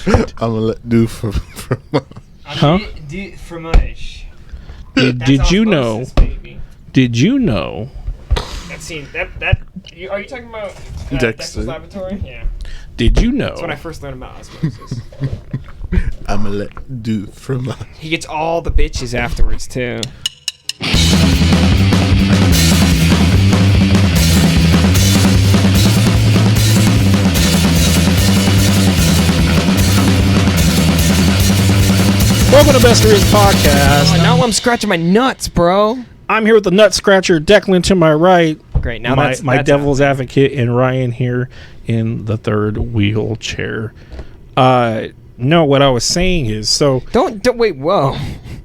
gonna let do for Huh? Did you know? Did you know? That scene. Are you talking about Dexter. Dexter's Laboratory? Yeah. Did you know? That's when I first learned about osmosis. I'm gonna let do from He gets all the bitches afterwards too. Welcome to Best There Is Podcast. Now I'm scratching my nuts, bro. I'm here with the nut scratcher, Declan to my right. Great. Now my that's devil's advocate, and Ryan here in the third wheelchair. No, what I was saying is Don't wait. Whoa.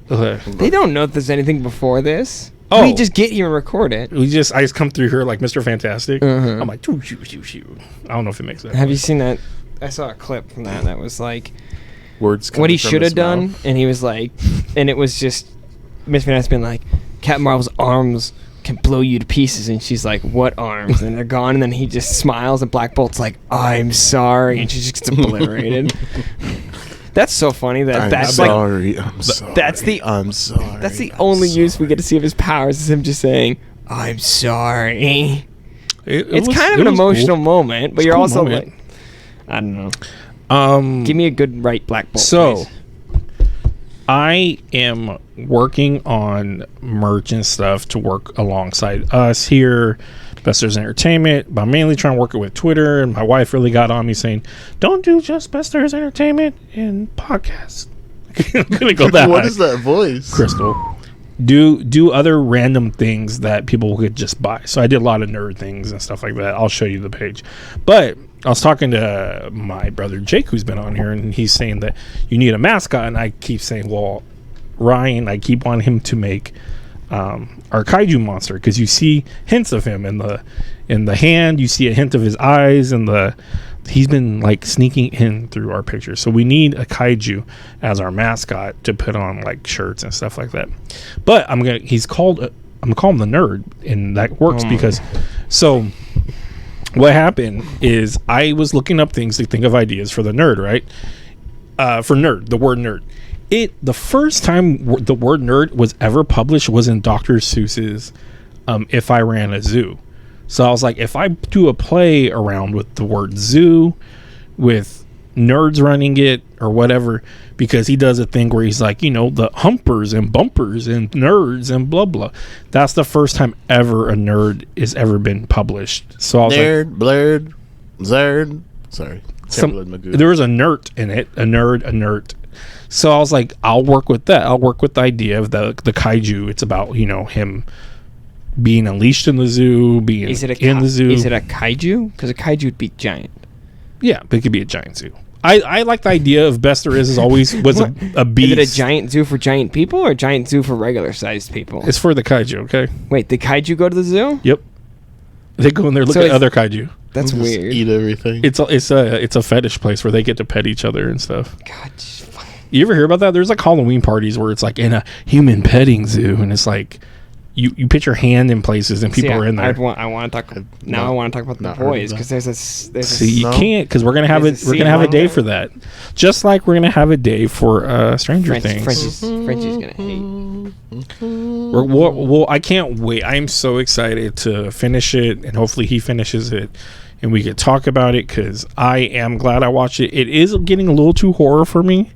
They don't know if there's anything before this. Oh. We just get here and record it. I just come through here like Mr. Fantastic. Uh-huh. I'm like, shoo, shoo, shoo, shoo. I don't know if it makes sense. Have you seen that? I saw a clip from that was like words. What he should have done, and he was like, and it was just Miss Fantastic being like, Captain Marvel's arms can blow you to pieces, and she's like, what arms? And they're gone, and then he just smiles, and Black Bolt's like, I'm sorry, and she just gets obliterated. That's so funny that's sorry. That's the only use we get to see of his powers is him just saying, I'm sorry. It's kind of an emotional moment, but you're cool also moment. like, I don't know. Give me a good right Black Bolt. So, please. I am working on merch and stuff to work alongside us here, Best There's Entertainment, but I'm mainly trying to work it with Twitter, and my wife really got on me saying, don't do just Best There's Entertainment and podcasts. I'm going to go that What high. is that voice? Crystal. Do other random things that people could just buy. So I did a lot of nerd things and stuff like that. I'll show you the page. But I was talking to my brother Jake, who's been on here, and he's saying that you need a mascot. And I keep saying, well, Ryan, I keep wanting him to make our kaiju monster, because you see hints of him in the hand. You see a hint of his eyes, and he's been like sneaking in through our pictures. So we need a kaiju as our mascot to put on like shirts and stuff like that. But I'm gonna call him the nerd, and that works because what happened is I was looking up things to think of ideas for the nerd, right? For nerd, the word nerd. The first time the word nerd was ever published was in Dr. Seuss's If I Ran a Zoo. So I was like, if I do a play around with the word zoo, with nerds running it or whatever, because he does a thing where he's like, the humpers and bumpers and nerds and blah, blah. That's the first time ever a nerd has ever been published. So I was Nerd, blurred, zerd. Sorry. There was a nerd in it, a nerd. So I was like, I'll work with that. I'll work with the idea of the kaiju. It's about, him being unleashed in the zoo, being in the zoo. Is it a kaiju? Because a kaiju would be giant. Yeah, but it could be a giant zoo. I like the idea of Best There Is always was a beast. Is it a giant zoo for giant people or a giant zoo for regular sized people? It's for the kaiju, okay? Wait, the kaiju go to the zoo? Yep. They go in there, look at other kaiju. That's weird. Eat everything. It's a fetish place where they get to pet each other and stuff. God, you ever hear about that? There's like Halloween parties where it's like in a human petting zoo, and it's like you put your hand in places and people are in there. I want to talk about the boys, because there's a you can't, because we're gonna have a day for that, just like we're gonna have a day for Stranger Things. Frenchie's gonna hate. Well, I can't wait. I'm so excited to finish it, and hopefully he finishes it, and we could talk about it, because I am glad I watched it. It is getting a little too horror for me,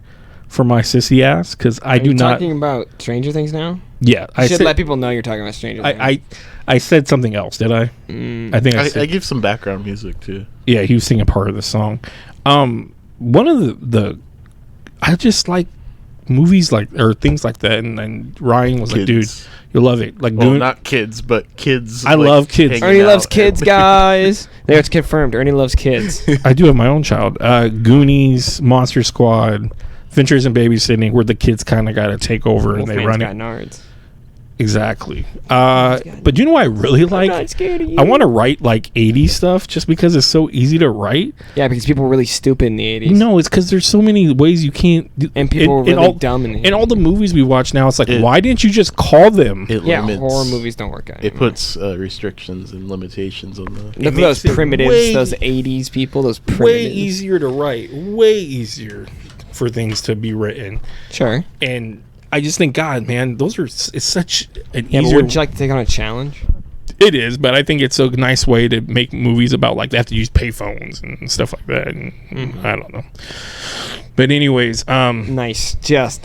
for my sissy ass, because I do not. Are you talking about Stranger Things now? Yeah, I should let people know you're talking about Stranger Things. I said something else, did I? I think I give some background music too. Yeah, he was singing part of the song. One of the I just like movies or things like that, and Ryan was like, dude, you'll love it. Like, not kids, but kids. I love kids. Ernie loves kids, guys. There, it's confirmed. Ernie loves kids. I do have my own child. Goonies, Monster Squad, Adventures in Babysitting, where the kids kind of got to take over and they run it. Nards. Exactly. But you know what I really like? not scared of you. I want to write like 80s stuff just because it's so easy to write. Yeah, because people were really stupid in the 80s. No, it's because there's so many ways you can't. And people were really dumb in the 80s. In all the movies we watch now, it's like, why didn't you just call them? It Yeah, limits, horror movies don't work out It anymore. puts restrictions and limitations on the. Look at those primitives, those 80s people, those primitives. Way easier to write. Way easier for things to be written. Sure. And I just think, God, man, it's such an Yeah, but easier. wouldn't you like to take on a challenge? It is, but I think it's a nice way to make movies about like they have to use payphones and stuff like that. And I don't know. But anyways, Nice. Just.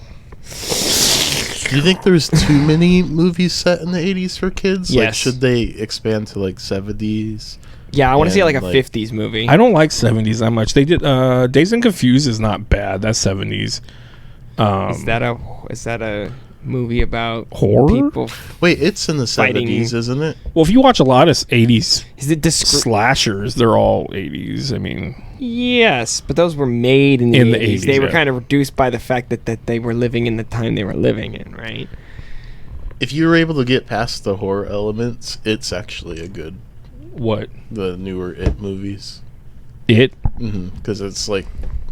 Do you think there's too many movies set in the 80s for kids? Like, Yes. should they expand to like 70s? Yeah, I want to see like a And, 50s movie. I don't like 70s that much. They did Dazed and Confused is not bad. That's 70s. Is that a movie about Horror? people? Wait, it's in the Fighting. 70s, isn't it? Well, if you watch a lot of 80s Is it slashers, they're all 80s. I mean, Yes, but those were made in the 80s. They were yeah. kind of reduced by the fact that they were living in the time they were living in, right? If you were able to get past the horror elements, it's actually a good. what? The newer It movies. It? Because it's like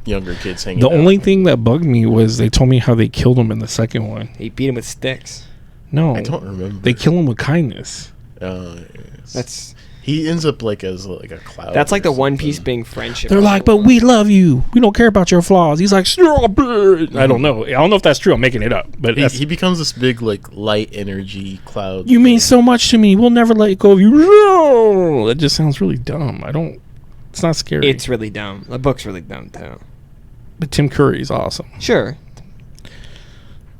younger kids hanging The out. only thing that bugged me was they told me how they killed him in the second one. They beat him with sticks. No. I don't remember. They kill him with kindness. Yes. That's He ends up like as like a cloud. that's like or the One something. Piece being friendship. They're like, but we love you. We don't care about your flaws. He's like, strawberry. I don't know. I don't know if that's true. I'm making it up. But that's, He becomes this big like light energy cloud. you mean so much to me. We'll never let go of you. No. That just sounds really dumb. It's not scary. It's really dumb. The book's really dumb too. But Tim Curry's awesome. Sure,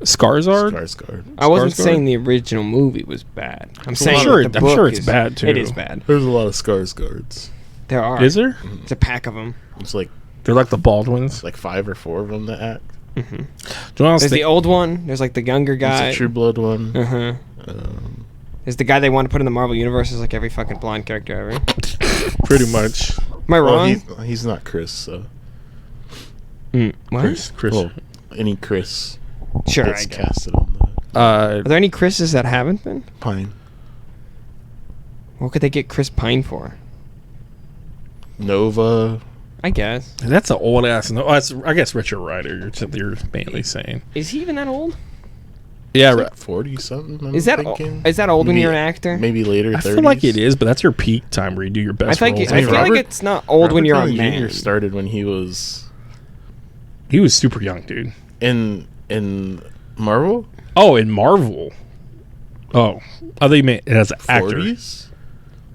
Skarsgård? Skarsgård. I wasn't Skarsgård? saying the original movie was bad. I'm saying sure that the I'm book sure it's is- bad, too. It is bad. There's a lot of Skarsgårds. There are. Is there? There's a pack of them. It's like They're like the Baldwins. like 5 or 4 of them that act. Do you know what else There's the old one. There's like the younger There's guy. a True Blood one. Uh huh. There's the guy they want to put in the Marvel universe is like every fucking blonde character ever. pretty much. Am I Well, wrong? he's not Chris, so What? Chris. well, any Chris Sure, I gets guess. casted on the Are there any Chris's that haven't been? Pine. What could they get Chris Pine for? Nova. I guess. That's an old ass. No, that's, I guess Richard Rider. You're mainly saying. Is he even that old? Yeah, Like 40 something. Is that old when you're an actor? Maybe later 30s. I feel like it is, but that's your peak time where you do your best. I feel roles. like Robert- it's not old when Robert you're a Downey man. Jr. started when he was He was super young, dude. in Marvel. Oh, in Marvel. Oh, they meant as an actor. 40s.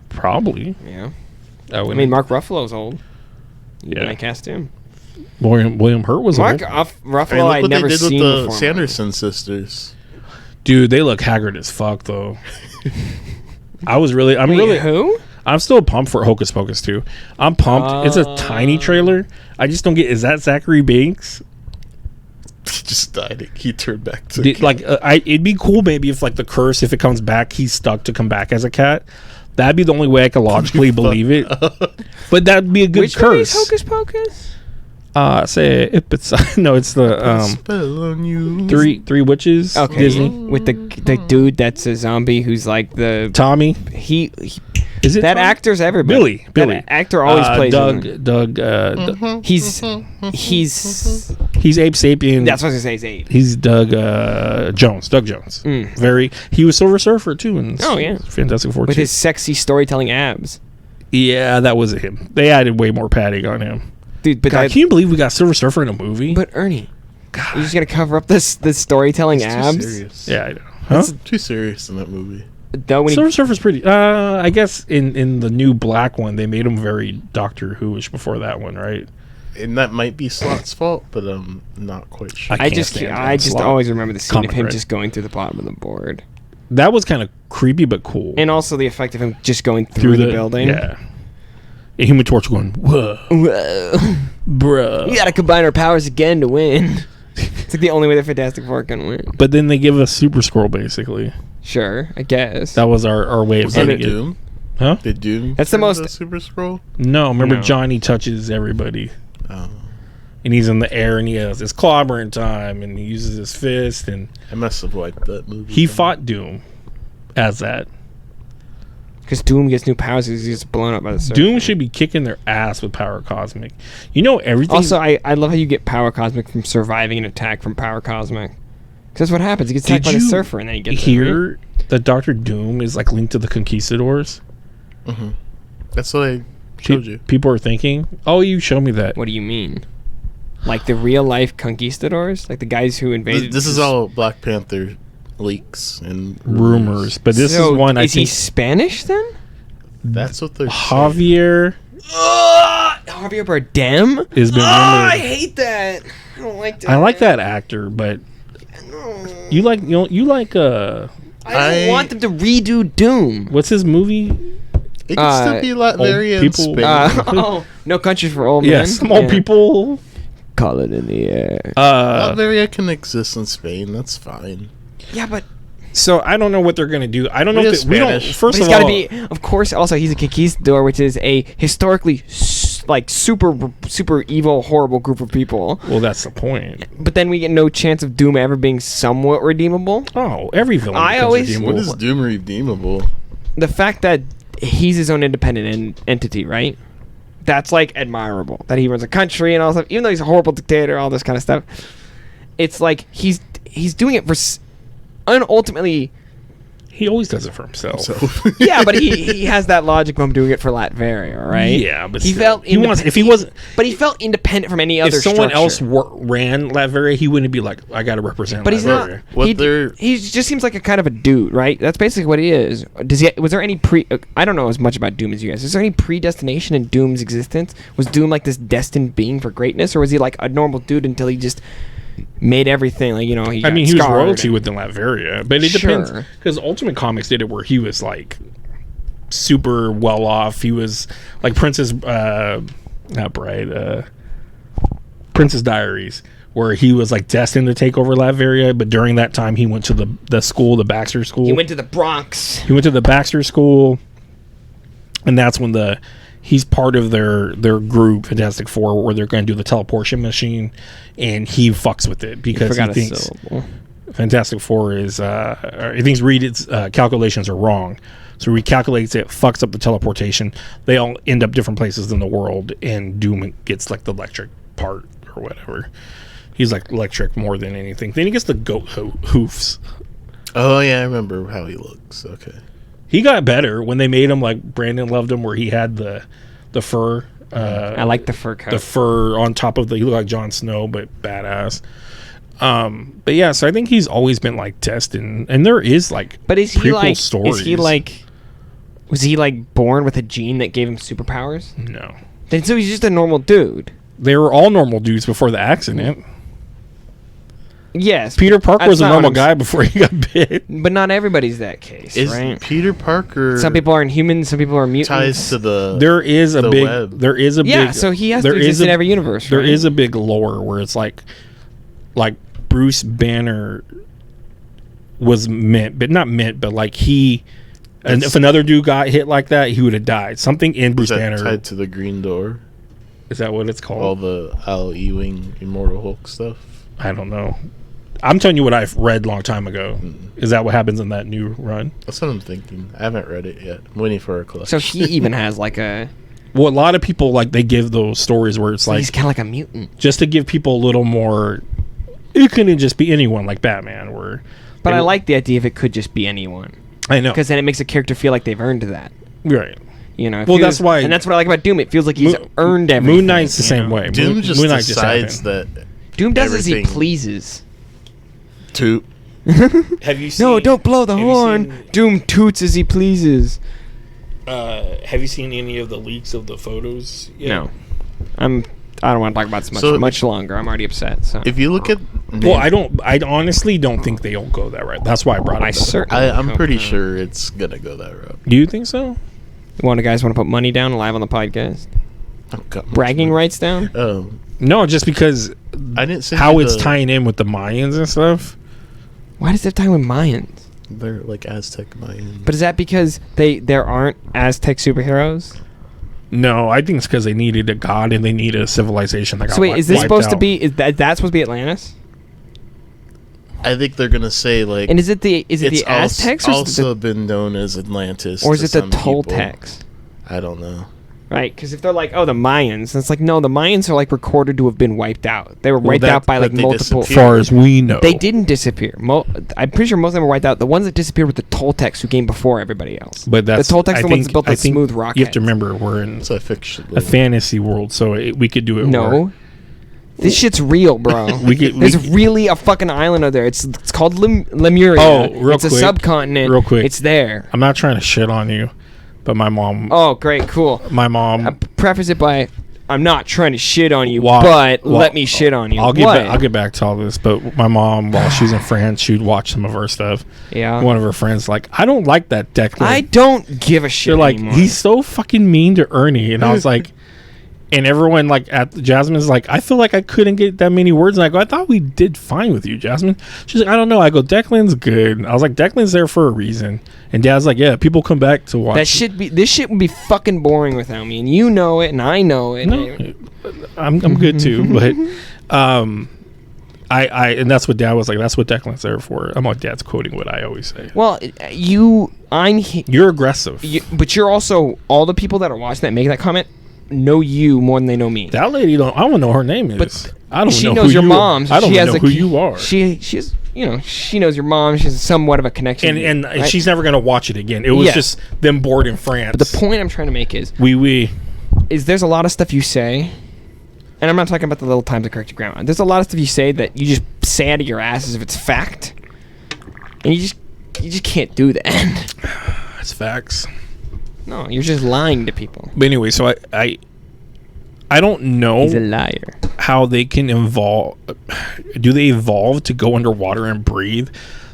Probably. Yeah. I I mean, Mark Ruffalo's old. Yeah. I cast him. William Hurt was Mark old. Ruffalo, I mean, look I'd what never they did with seen the before. Sanderson sisters. Dude, they look haggard as fuck though. I'm Wait, really who? I'm still pumped for Hocus Pocus 2. I'm pumped. It's a tiny trailer. I just don't get, is that Zachary Banks? He just died. He turned back to It'd be cool maybe if like the curse, if it comes back, he's stuck to come back as a cat. That'd be the only way I could logically believe it. But that'd be a good Which one is curse. Hocus Pocus? Say it's no, it's the spell on you. three witches. Okay, Disney. with the dude that's a zombie who's like the Tommy. he Is it that Tommy? actor's everybody. Billy. That actor always plays him. Doug. He's He's Abe Sapien. that's what I was gonna say. He's 8. He's Doug Jones. Doug Jones. He was Silver Surfer too. In Oh, yeah. Fantastic Four. With too. his sexy storytelling abs, Yeah, that was him. They added way more padding on him. dude. But God, can you believe we got Silver Surfer in a movie? but Ernie, you just gotta cover up this storytelling He's too abs. serious. Yeah, I know. Huh? Too serious in that movie. Though when Silver Surfer's pretty. I guess in the new black one, they made him very Doctor Who-ish before that one, right? And that might be Slot's fault, but I'm not quite sure. I can't just stand I Dan just Slott. always remember the scene Comic, of him right? just going through the bottom of the board, That was kind of creepy but cool. and also the effect of him just going through the building. Yeah. And Human Torch going, whoa, Whoa. bruh. We gotta combine our powers again to win. It's like the only way the Fantastic Four can win. But then they give us Super Scroll, basically. Sure, I guess. That was our way of Was that getting it. Doom? Huh? Did Doom? That's the turn most- into Super Scroll. No, remember No. Johnny touches everybody. Oh, And he's in the air and he has his clobbering time and he uses his fist and I must have liked that movie. he then. fought Doom. as that. Because Doom gets new powers because he gets blown up by the surfer. Doom should be kicking their ass with Power Cosmic. You know everything. Also, I love how you get Power Cosmic from surviving an attack from Power Cosmic. Because that's what happens. He gets attacked by the surfer and then he gets hear that Doctor Doom is like linked to the Conquistadors? Mm-hmm. That's what I showed you. People are thinking, oh, you showed me that. What do you mean? Like the real life conquistadors? Like the guys who invaded... This is all Black Panther leaks and rumors. But this is one I think... Is he Spanish then? That's what they're Javier... Javier Bardem? Has been rumored. I hate that. I don't like that. I like that actor, but... You like... I don't want them to redo Doom. What's his movie? It can still be Latveria and Spain. No Country for Old Men. Yes, small people... Call it in the air. Latveria can exist in Spain. That's fine. Yeah, but... So I don't know what they're gonna do. I don't know if we don't. First of all, gotta be. Of course, also he's a conquistador, which is a historically super evil, horrible group of people. Well, that's the point. But then we get no chance of Doom ever being somewhat redeemable. Oh, every villain. What is Doom redeemable? The fact that he's his own independent entity, right? That's like admirable. That he runs a country and all stuff. Even though he's a horrible dictator, all this kind of stuff. It's like he's doing it for. And ultimately, he always does it for himself. Yeah, but he has that logic of him doing it for Latveria, right? Yeah, but he still, felt but he felt independent from any other. If someone structure. else ran Latveria, he wouldn't be like, I got to represent. But Latveria. he's not. He just seems like a kind of a dude, right? That's basically what he is. Was there any I don't know as much about Doom as you guys. Is there any predestination in Doom's existence? Was Doom like this destined being for greatness, or was he like a normal dude until he just made everything like, he was royalty within Latveria, but it depends, because Ultimate Comics did it where he was like super well off. He was like Princess Diaries, where he was like destined to take over Latveria, but during that time he went to the school, the Baxter School. He went to the Bronx. He went to the Baxter School, and that's when he's part of their group, Fantastic Four, where they're going to do the teleportation machine, and he fucks with it because he thinks Fantastic Four is he thinks Reed's calculations are wrong, so he recalculates it, fucks up the teleportation. They all end up different places in the world, and Doom gets like the electric part or whatever. He's like electric more than anything. Then he gets the goat hoofs. Oh yeah, I remember how he looks. Okay. He got better when they made him like Brandon loved him, where he had the fur. I like the fur coat. The fur on top of he looked like Jon Snow, but badass. But yeah, so I think he's always been like destined, and there is like. But is he like? Stories. Is he like? Was he like born with a gene that gave him superpowers? No. Then so he's just a normal dude. They were all normal dudes before the accident. Yes, Peter Parker was a normal guy before he got bit. But not everybody's that case, right? Peter Parker? Some people are inhuman, some people are mutants. Ties to the. There is a big. web. There is a big. Yeah, so he has to exist in every universe. There right? is a big lore where it's like Bruce Banner was meant, but not meant, but like he. And if another dude got hit like that, he would have died. Something in Bruce Banner tied to the Green Door. Is that what it's called? All the Al Ewing Immortal Hulk stuff. I don't know. I'm telling you what I've read a long time ago. Is that what happens in that new run? That's what I'm thinking. I haven't read it yet. I'm waiting for a collection. So he even has like a. Well, a lot of people they give those stories where it's like he's kind of like a mutant, just to give people a little more. It couldn't just be anyone like Batman, But I like the idea if it could just be anyone. I know, because then it makes a character feel like they've earned that. Right. Well, that's why, and that's what I like about Doom. It feels like he's earned everything. Moon Knight's the same way. Doom just decides that. Doom does as he pleases. Toot. Have you seen? No, don't blow the horn. Doom toots as he pleases. Have you seen any of the leaks of the photos yet? No. I don't want to talk about this much longer. I'm already upset. So if you look at, I honestly don't think they'll go that route. That's why I brought it up. I'm pretty sure it's gonna go that route. Do you think so? Guys want to put money down live on the podcast? Bragging rights down? Oh no, just because I didn't say how it's tying in with the Mayans and stuff. Why does it tie with Mayans? They're like Aztec Mayans. But is that because there aren't Aztec superheroes? No, I think it's because they needed a god and they need a civilization that got So wait, is this supposed out. to be? Is that supposed to be Atlantis? I think they're gonna say like. And is it the it's Aztecs or is it also been known as Atlantis, or is to it the some people. Toltecs? I don't know. Right, because if they're like, oh, the Mayans, it's like, no, the Mayans are like recorded to have been wiped out. They were wiped out by like they multiple. As far as we know, They didn't disappear. I'm pretty sure most of them were wiped out. The ones that disappeared were the Toltecs, who came before everybody else. But that's the Toltecs, I the think, ones that built I the think smooth rocket. You have to remember we're in It's a fiction. a fantasy world, so we could do it. No. This shit's real, bro. There's really a fucking island out there. It's called Lemuria. Oh, real it's quick. a subcontinent. Real quick. It's there. I'm not trying to shit on you, but my mom. Oh, great, cool. My mom. Preface it by, I'm not trying to shit on you, Well, but let me shit on you. I'll get back to all this, but my mom, while she's in France, she'd watch some of our stuff. Yeah. One of her friends like, I don't like that Declan. I don't give a shit They're like, anymore. he's so fucking mean to Ernie, and I was like, and everyone like Jasmine's like, I feel like I couldn't get that many words, and I go, I thought we did fine with you, Jasmine. She's like, I don't know. I go, Declan's good. I was like, Declan's there for a reason, and Dad's like, yeah, people come back to watch. This shit would be fucking boring without me, and you know it, and I know it. No, I'm good too, but I and that's what Dad was like. That's what Declan's there for. I'm like, Dad's quoting what I always say. Well, You're aggressive. But you're also, all the people that are watching that make that comment know you more than they know me. That lady I don't know her name is. But I don't she know knows who your you mom. So I don't she has know who you are. She's she knows your mom. She has somewhat of a connection. And right? she's never gonna watch it again. It was just them bored in France. But the point I'm trying to make is there's a lot of stuff you say, and I'm not talking about the little times I correct your grandma. There's a lot of stuff you say that you just say out of your ass as if it's fact, and you just can't do that. It's facts. No, you're just lying to people. But anyway, so I don't know. He's a liar. How they can evolve? Do they evolve to go underwater and breathe?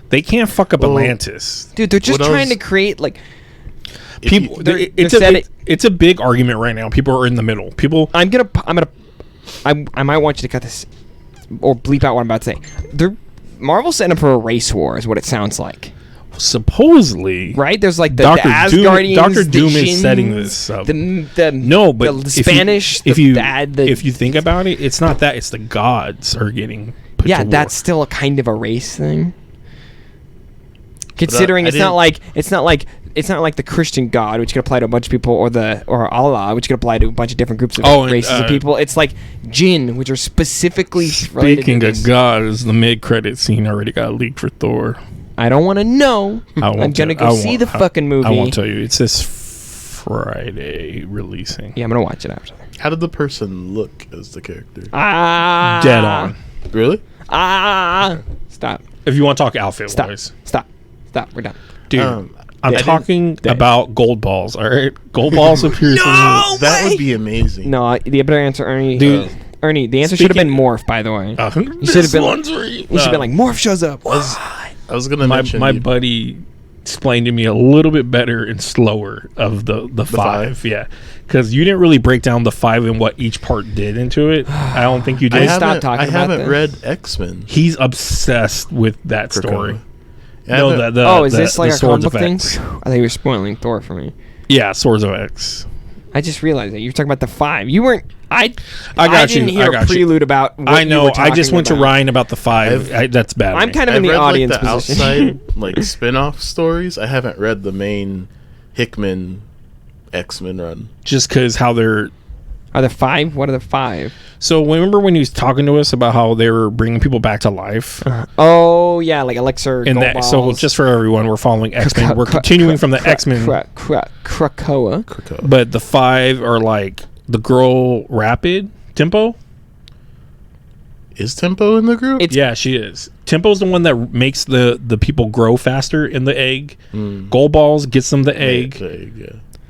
They can't fuck up Atlantis, dude. They're just trying to create like people. It's a big argument right now. People are in the middle. People. I might want you to cut this or bleep out what I'm about to say. Marvel's setting up for a race war, is what it sounds like. Supposedly, right? There's like the Asgardians. Doctor the Doom Jins, is setting this up. The Spanish. If you think about it, it's not that. It's the gods are getting. Put to war. That's still a kind of a race thing. Considering it's not like the Christian God, which could apply to a bunch of people, or Allah, which could apply to a bunch of different groups of races of people. It's like Jinn, which are specifically. Speaking of gods, the mid-credit scene already got leaked for Thor. I don't want to know. I'm gonna go see the fucking movie. I won't tell you. It's this Friday releasing. Yeah, I'm gonna watch it after. How did the person look as the character? Dead on. Really? Stop. If you want to talk outfit wise. Stop. We're done. Dude, I'm talking about gold balls, all right? Gold balls appear. That would be amazing. No, the better answer, Ernie. Dude. Ernie, the answer should have been Morph, by the way. You should have been like, Morph shows up. I was gonna mention my buddy explained to me a little bit better and slower of the five. Yeah, because you didn't really break down the five and what each part did into it. I don't think you did. I haven't read X-Men. He's obsessed with that story. Yeah, is this like a comic book thing? I think you were spoiling Thor for me. Yeah, Swords of X. I just realized that you were talking about the five. You weren't. I didn't hear a prelude about. What I know. You were I just went about. to Ryan about the five. That's bad. I'm kind of in the audience the position. outside like spin-off stories. I haven't read the main Hickman X-Men run. Just because how they're. Are there five? What are the five? So remember when he was talking to us about how they were bringing people back to life? Oh yeah, like Elixir. And that. So just for everyone, we're following X-Men. We're continuing from the X-Men. Krakoa. But the five are like the girl Rapid Tempo. Is Tempo in the group? Yeah, she is. Tempo's the one that makes the people grow faster in the egg. Gold Balls gets them the egg.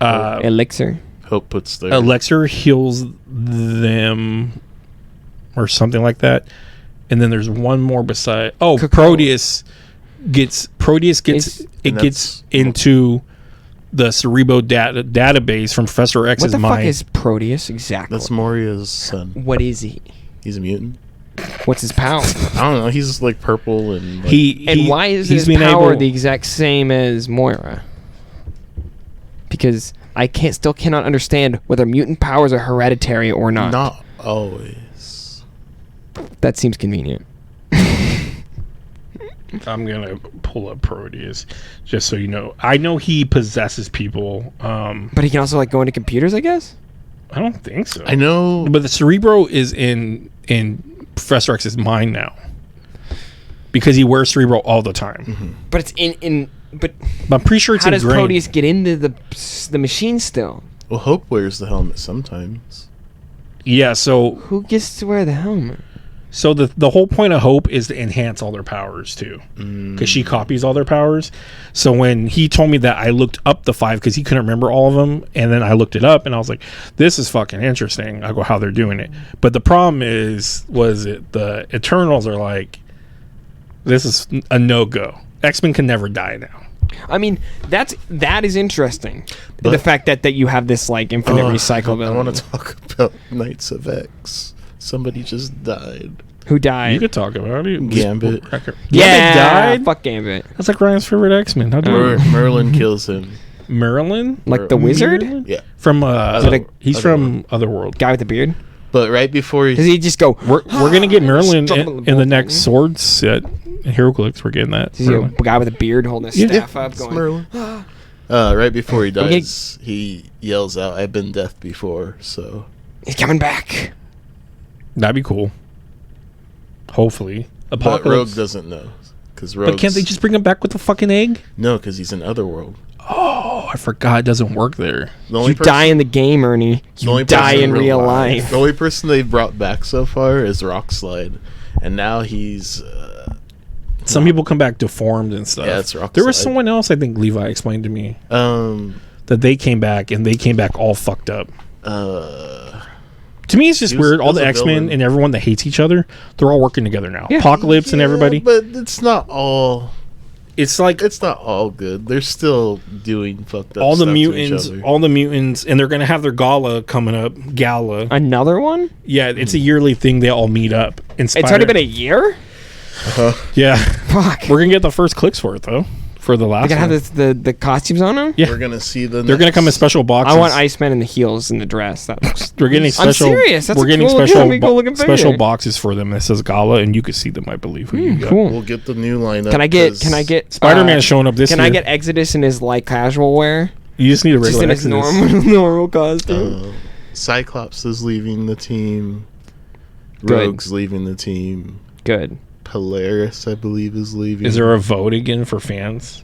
Elixir. Hope puts their Elixir heals them or something like that. And then there's one more beside Proteus gets into the Cerebro database from Professor X's mind. What the fuck is Proteus exactly? That's Moria's son. What is he? He's a mutant. What's his power? I don't know. He's like purple and why is his power the exact same as Moira? Because I still cannot understand whether mutant powers are hereditary or not. Not always. That seems convenient. I'm gonna pull up Proteus just so you know. I know he possesses people. But he can also like go into computers, I guess. I don't think so. I know, but the Cerebro is in Professor X's mind now because he wears Cerebro all the time. Mm-hmm. But it's in. But I'm pretty sure it's how does ingrained. Proteus get into the machine still? well, Hope wears the helmet sometimes. Yeah, so Who gets to wear the helmet? So the whole point of Hope is to enhance all their powers too, because she copies all their powers. So when he told me that, I looked up the 5 because he couldn't remember all of them, and then I looked it up and I was like, "This is fucking interesting." I go, "How they're doing it?" But the problem was the Eternals are like, "This is a no-go. X-Men can never die now." I mean, that is interesting. But- the fact that you have this like infinite recyclability. I want to talk about Knights of X. Somebody just died. Who died? You could talk about it. Gambit. yeah, died. Fuck Gambit. That's like Ryan's favorite X-Men. How do you Merlin kills him. Merlin? Like the wizard? Merlin? Yeah. From he's from Otherworld. Otherworld. Guy with the beard? But right before Does he just go? We're gonna get Merlin Struggle in the next sword set. In HeroClix, we're getting that. Is he a guy with a beard holding his staff up, it's going? Merlin. Right before he dies, he yells out, "I've been death before," so... He's coming back. That'd be cool. Hopefully. But Apocalypse. Rogue doesn't know. But can't they just bring him back with the fucking egg? No, because he's in Otherworld. Oh, I forgot it doesn't work there. The only You die in the game, Ernie. the You only die person in real life. The only person they've brought back so far is Rockslide. And now he's... Some people come back deformed and stuff. Yeah, it's Rockslide. There was someone else, I think Levi explained to me, that they came back and they came back all fucked up. To me, it's just He was- weird. he All was the a X-Men villain. and everyone that hates each other, they're all working together now. Yeah. Apocalypse and everybody. But it's not all... It's like It's not all good. They're still doing fucked up all the stuff to each mutants, other. and they're gonna have their gala coming up. Gala. Another one? Yeah, it's a yearly thing. They all meet up. It's already been a year? Yeah. Fuck. We're gonna get the first clicks for it though. For the last They're gonna one. have the costumes on them? Yeah. We're gonna see the. They're gonna come in special boxes. I want Iceman in the heels and the dress. That looks... We're getting special. serious. That's we're a getting cool- special yeah, we go looking figure. special boxes for them that says Gala, and you can see them. I believe. Who you got. cool. We'll get the new lineup. Can I get Spider-Man showing up this Can year. I get Exodus in his like casual wear? You just need a Just regular in his Exodus. normal costume. Cyclops is leaving the team. Good. Rogue's leaving the team. Good. Polaris, I believe, is leaving. Is there a vote again for fans?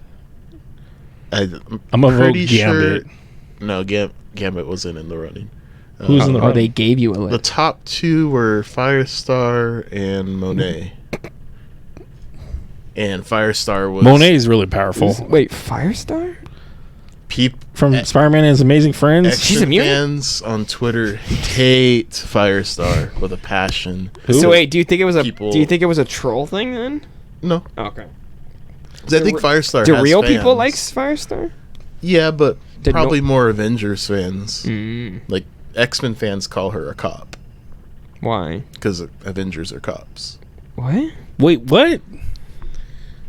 I'm I'm a vote pretty Gambit. No, Gambit wasn't in the running. Who's in the Oh, they running? gave you a The list. top two were Firestar and Monet. And Firestar was Monet is really powerful. Wait, Firestar? From Spider-Man and His Amazing Friends. She's X-Men immune? fans on Twitter hate Firestar with a passion. Who? So wait, do you think it was People- a troll thing then? No, Okay. 'cause I think Firestar. Do has real fans. people like Firestar? Yeah, but Did probably more Avengers fans. Mm. Like X-Men fans call her a cop Why? because Avengers are cops. What? Wait, what?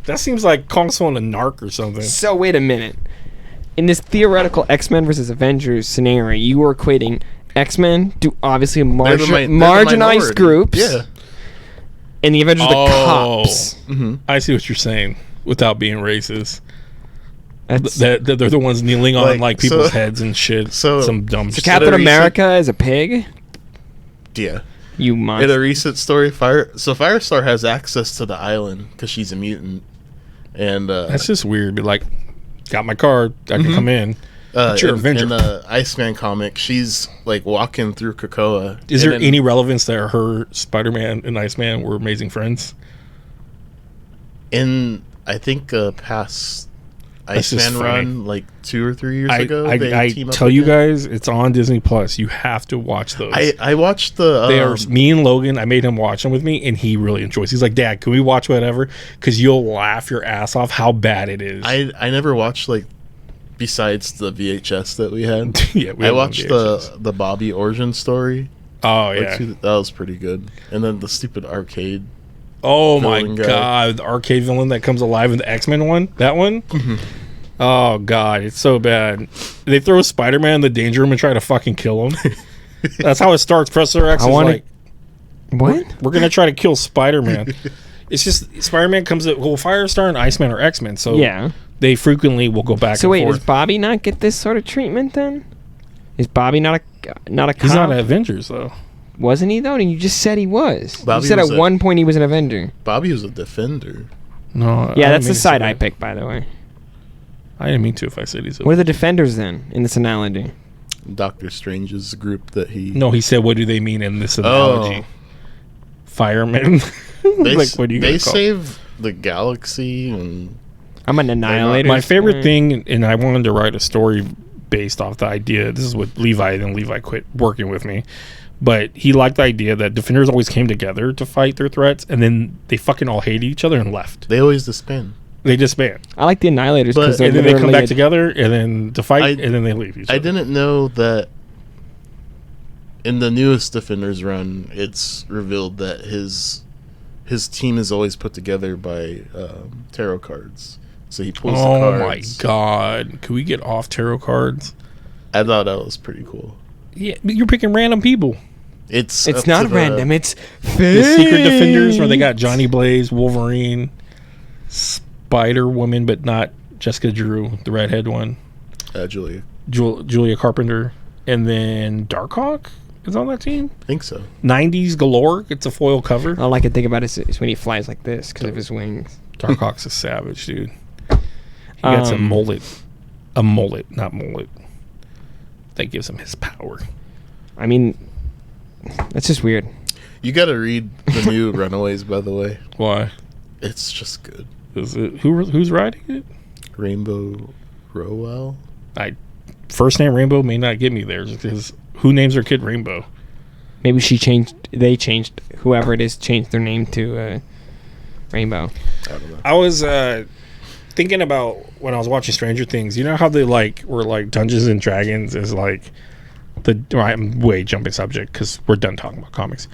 That seems like calling someone a narc or something. So wait a minute. In this theoretical X-Men versus Avengers scenario, you were equating X-Men to obviously They're the marginalized minority. groups, Yeah. and the Avengers Oh. the cops. Mm-hmm. I see what you're saying without being racist. That's, They're the ones kneeling on Like, like people's so- heads and shit. so- Some dumb so shit. Captain recent- America is a pig. Yeah. You In a monster. recent story, Firestar has access to the island because she's a mutant, and That's just weird. Be like, got my card. I can come in. But you're in, Avenger. in the Iceman comic, she's like walking through Krakoa. Is and there then- any relevance that her Spider-Man and Iceman were amazing friends? in I think past That's just Iceman funny. run like 2 or 3 years ago? I they team up tell you again. guys, it's on Disney Plus. You have to watch those. I watched the. They are me and Logan. I made him watch them with me, and he really enjoys. He's like, "Dad, can we watch whatever?" Because you'll laugh your ass off how bad it is. I never watched like besides the VHS that we had. Yeah, we I had one watched VHS. the Bobby origin story. Oh Like, yeah. that was pretty good. And then the stupid arcade. Oh my villain guy. god, the arcade villain that comes alive in the X-Men one. That one. Oh god, it's so bad. They throw Spider-Man in the danger room and try to fucking kill him. That's how it starts. Professor X I is wanna- like, What? "We're gonna try to kill Spider-Man." It's just Spider-Man comes up. Well, Firestar and Iceman are X-Men, so Yeah. they frequently will go back. So and wait, forth. does Bobby not get this sort of treatment then? Is Bobby not a cop? He's not an Avengers though. Wasn't he though? And you just said he was. Bobby you said was at one point he was an Avenger. Bobby was a defender. No. Yeah, I that's didn't the side mean eye to say pick, by the way. that. I didn't mean to. If I said he's. What are the Defenders then in this analogy? Doctor Strange's group that he. No, he said, "What do they mean in this analogy?" Oh. Firemen. They, Like, what do you they gonna call it? save the galaxy and I'm an annihilator. My favorite thing, and I wanted to write a story based off the idea. This is with Levi, and Levi quit working with me. But he liked the idea that Defenders always came together to fight their threats, and then they fucking all hated each other and left. they always disband. They disband. I like the Annihilators But- because they're And then they come literally back together, and then to fight, I- and then they leave each I other. didn't know that in the newest Defenders run, it's revealed that his team is always put together by tarot cards. So he pulls the Oh cards. my god. Can we get off tarot cards? I thought that was pretty cool. Yeah, but you're picking random people. It's It's up not to the- random. It's The Secret Defenders, where they got Johnny Blaze, Wolverine, Spider Woman, but not Jessica Drew, the redhead one, Julia. Julia Carpenter, and then Darkhawk is on that team. I think so. 90s galore. It's a foil cover. All I can think about is when he flies like this because of his wings. Darkhawk's a savage, dude. He got a mullet. A mullet, not mullet. That gives him his power. I mean, that's just weird. You got to read the new Runaways, by the way. Why? It's just good. Is it who's writing it? Rainbow Rowell. First name Rainbow may not get me there because who names their kid Rainbow? Maybe they changed, whoever it is, changed their name to Rainbow. I don't know. I was thinking about when I was watching Stranger Things. You know how they were Dungeons and Dragons is like I'm way jumping subject because we're done talking about comics.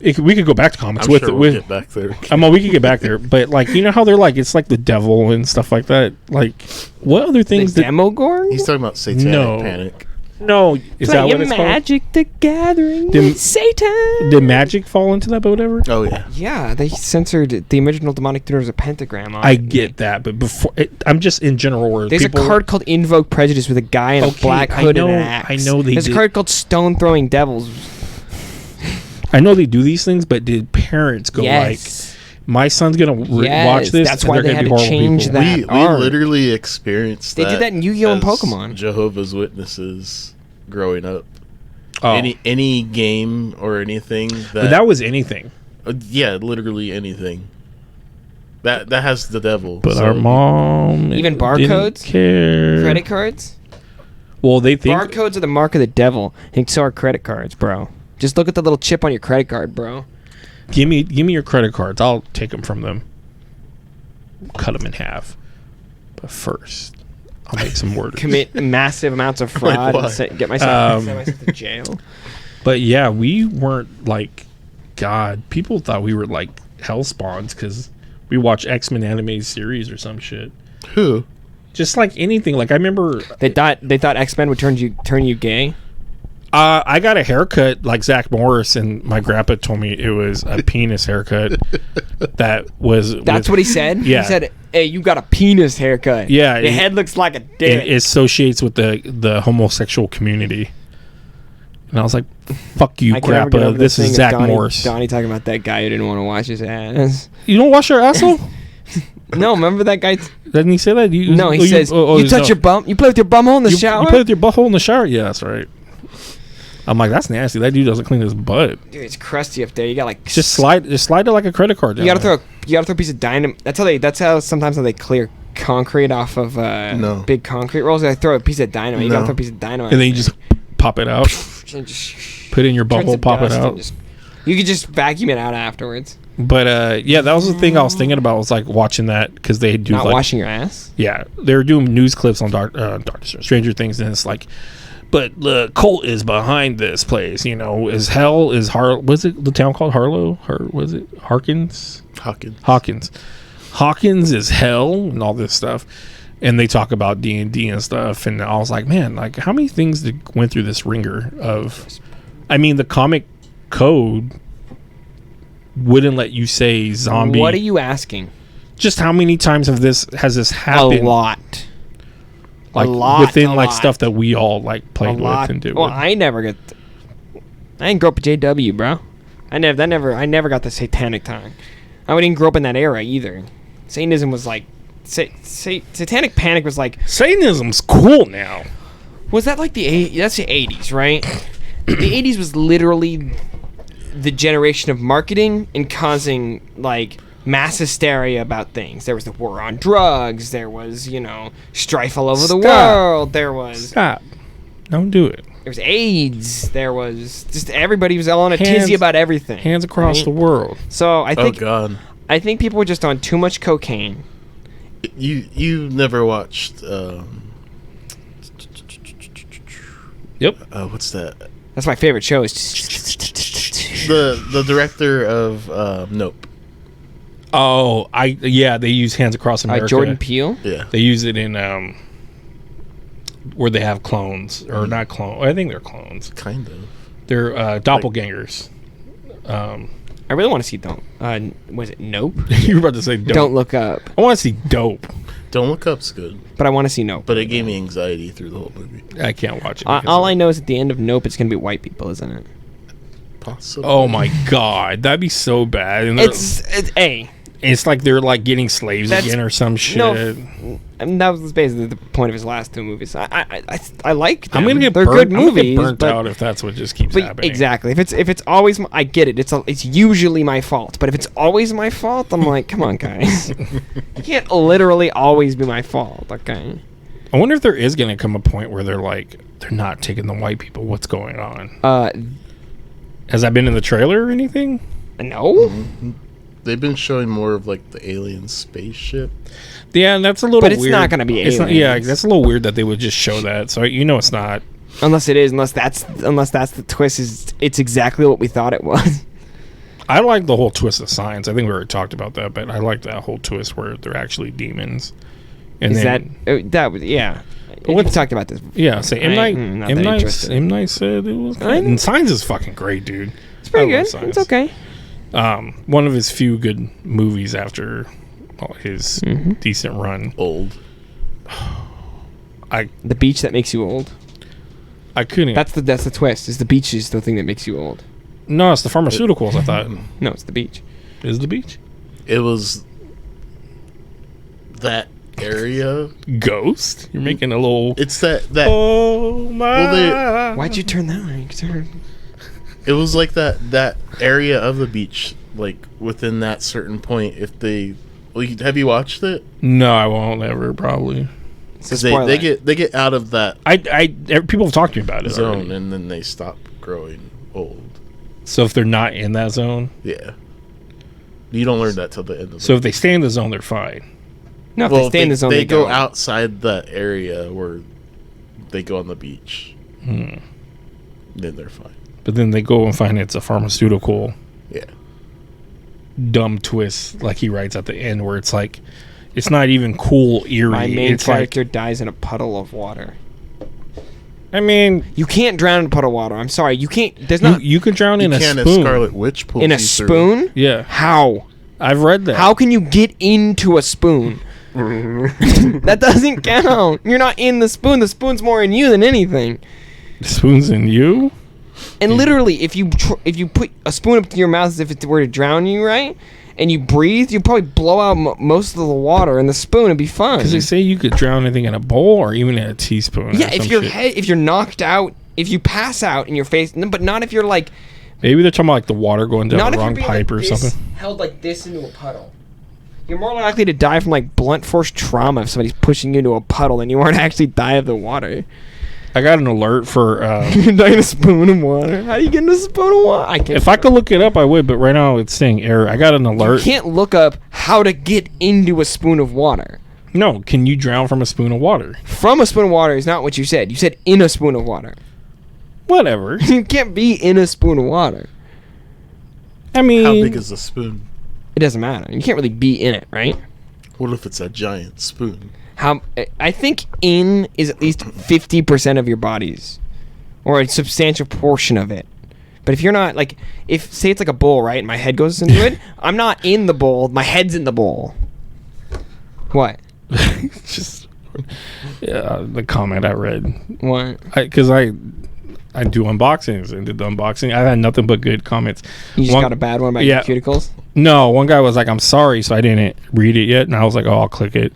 We could go back to comics I'm sure we'll get back there. We could get back there, but you know how they're it's like the devil and stuff like that. Like, what other things? The Demogorgon? He's talking about Satanic No. Panic. No, is that what it's called? Magic the Gathering Did- with Satan. Did magic fall into that? But whatever. Oh yeah. Yeah, they censored the original demonic tutor as a pentagram. On I it. get that, but I'm just in general where There's people, a card called Invoke Prejudice with a guy in a Okay, black I hood know- and an axe. I know they There's did- a card called Stone Throwing Devils. I know they do these things, but did parents go Yes. my son's gonna Yes, watch this? that's and why they're they gonna had be to horrible change people. that. We art. literally experienced They did that in Yu-Gi-Oh! And as Pokemon. Jehovah's Witnesses growing up. Oh. Any game or anything But that was anything. yeah, literally anything. That has the devil. But so our mom Even didn't barcodes? care. Credit cards? Well, they think Barcodes are the mark of the devil, and so are credit cards, bro. Just look at the little chip on your credit card, bro. give me your credit cards. I'll take them from them. Cut them in half. But first, I'll make some orders. Commit massive amounts of fraud why? and get myself, send Um, myself to jail. But yeah, we weren't God. People thought we were hell spawns because we watch X-Men animated series or some shit. Who? Just anything. I remember They thought X-Men would turn you gay. I got a haircut like Zach Morris, and my grandpa told me it was a penis haircut. That's what he said. Yeah. He said, "Hey, you got a penis haircut. Yeah, your it- head looks like a it dick." associates with the homosexual community. And I was like, "Fuck you, I can never get grandpa. over This thing is of Zach Donnie, Morris. Donnie talking about that guy who didn't want to wash his ass. You don't wash your asshole? No, remember that guy? Didn't he say that? No, he says you touch your bum. You play with your bum hole in the shower. You play with your butthole in the shower? Yeah, that's right. I'm like, that's nasty. That dude doesn't clean his butt. Dude, it's crusty up there. You got Just slide it like a credit card. You gotta throw a piece of dynamite. That's how sometimes they clear concrete off of big concrete rolls. They throw a piece of dynamite. You gotta No. throw a piece of dynamite. And then you just pop it out. and just Put it in your turns to butthole, pop it dust and out. you could just vacuum it out afterwards. But yeah, that was the thing I was thinking about. Was watching that because they do Not washing your ass. Yeah, they were doing news clips on Stranger Things, and it's but the cult is behind this place. Was it the town called Harlow? Was it Harkins? Hawkins is hell and all this stuff. And they talk about D&D and stuff. And I was like, man, how many things went through this ringer of... I mean, the comic code wouldn't let you say zombie. What are you asking? Just how many times has this happened? A lot. Like, a lot. within a like lot. stuff that we all like played a with lot. and did. Well, with. I didn't grow up with JW, bro. I never got the satanic time. I didn't grow up in that era either. Satanism was like, satanic panic was like. Satanism's cool now. Was that like that's the 80s, right? The 80s was literally the generation of marketing and causing like mass hysteria about things. There was the war on drugs. There was, strife all over the world. There was Stop. Don't do it. There was AIDS. There was just everybody was all on a Hands- tizzy about everything. Hands across right? the world. So I think God. I think people were just on too much cocaine. You never watched Yep. what's that? That's my favorite show. Is The director of Nope. Oh, they use Hands Across America. Jordan Peele. Yeah. They use it in where they have clones or not clones. I think they're clones. Kind of. They're doppelgangers. I really want to see Don't. Was it Nope? You were about to say dope. Don't Look Up. I want to see Dope. Don't Look Up's good, But I want to see Nope. but it gave me anxiety through the whole movie. I can't watch it. All I know is at the end of Nope, it's gonna be white people, isn't it? Possibly. Oh my god, that'd be so bad. And it's like they're like getting slaves That's- again or some shit. No, I mean, that was basically the point of his last two movies. I like them. I'm gonna get They're burnt, good I'm gonna movies. get burnt but, out if that's what just keeps but happening. exactly. If it's always I get it. It's usually my fault. But if it's always my fault, I'm like, come on, guys. It can't literally always be my fault. Okay. I wonder if there is gonna come a point where they're not taking the white people. What's going on? Has that been in the trailer or anything? No. Mm-hmm. They've been showing more of like the alien spaceship. Yeah, and that's a little But weird. it's not gonna be It's not, aliens. that's a little weird that they would just show that. So it's not. Unless it is. Unless that's the twist. It's exactly what we thought it was. I like the whole twist of science. I think we already talked about that, but I like that whole twist where they're actually demons. And Is then, that was yeah. But We talked about this. yeah, say M Night. not M that Night. interested. M Night said it was. Good. And science is fucking great, dude. It's pretty I love good. Science. It's okay. One of his few good movies after his decent run. Old. The beach that makes you old. I couldn't. That's the twist. Is the beach is the thing that makes you old? No, it's the pharmaceuticals. I thought No, it's the beach. is the beach. It was that area. Ghost. You're making a little. It's that. Oh my! Well, Why'd you turn that way? It was like that area of the beach, like within that certain point. If they, have you watched it? No, I won't ever probably. So Because they get out of that People have talked to me about it zone already. and then they stop growing old. So if they're not in that zone, Yeah, you don't learn that till the end of. so if they stay in the zone, they're fine. No, if they stay in the zone, they go don't. outside that area where they go on the beach. Then they're fine. But then they go and find it's a pharmaceutical Yeah. dumb twist, like he writes at the end, where it's like, it's not even cool, eerie. My main it's character dies in a puddle of water. I mean, You can't drown in a puddle of water. I'm sorry. You can't. There's you, not you could drown in You a can if spoon. Scarlet Witch pulls in a you through. spoon. Yeah, How? I've read that. How can you get into a spoon? That doesn't count. You're not in the spoon. The spoon's more in you than anything. Spoons in you? And literally, if you put a spoon up to your mouth as if it were to drown you, right? And you breathe, you probably blow out most of the water in the spoon and be fine. Because they say you could drown anything in a bowl or even in a teaspoon. Yeah, or if some your shit. head, if you're knocked out, if you pass out in your face, but not if you're like, Maybe they're talking about like the water going down not the if you're wrong being pipe like or this, something. held like this into a puddle. You're more likely to die from like blunt force trauma if somebody's pushing you into a puddle than you are to actually die of the water. I got an alert for. You're dying in a spoon of water. How do you get in a spoon of water? I can't. If I could look it up, I would. But right now it's saying error. I got an You alert. can't look up how to get into a spoon of water. No, can you drown from a spoon of water? From a spoon of water is not what you said. You said in a spoon of water. Whatever. You can't be in a spoon of water. I mean, How big is the spoon? It doesn't matter. You can't really be in it, right? What if it's a giant spoon? I think in is at least 50% of your bodies, or a substantial portion of it. But if you're not like, if say it's like a bowl, right? And my head goes into it, I'm not in the bowl. My head's in the bowl. What? Just the comment I read. What? Because I do unboxings and did the unboxing. I had nothing but good comments. You just got a bad one about your cuticles? No, one guy was like, "I'm sorry," so I didn't read it yet, and I was like, "Oh, I'll click it,"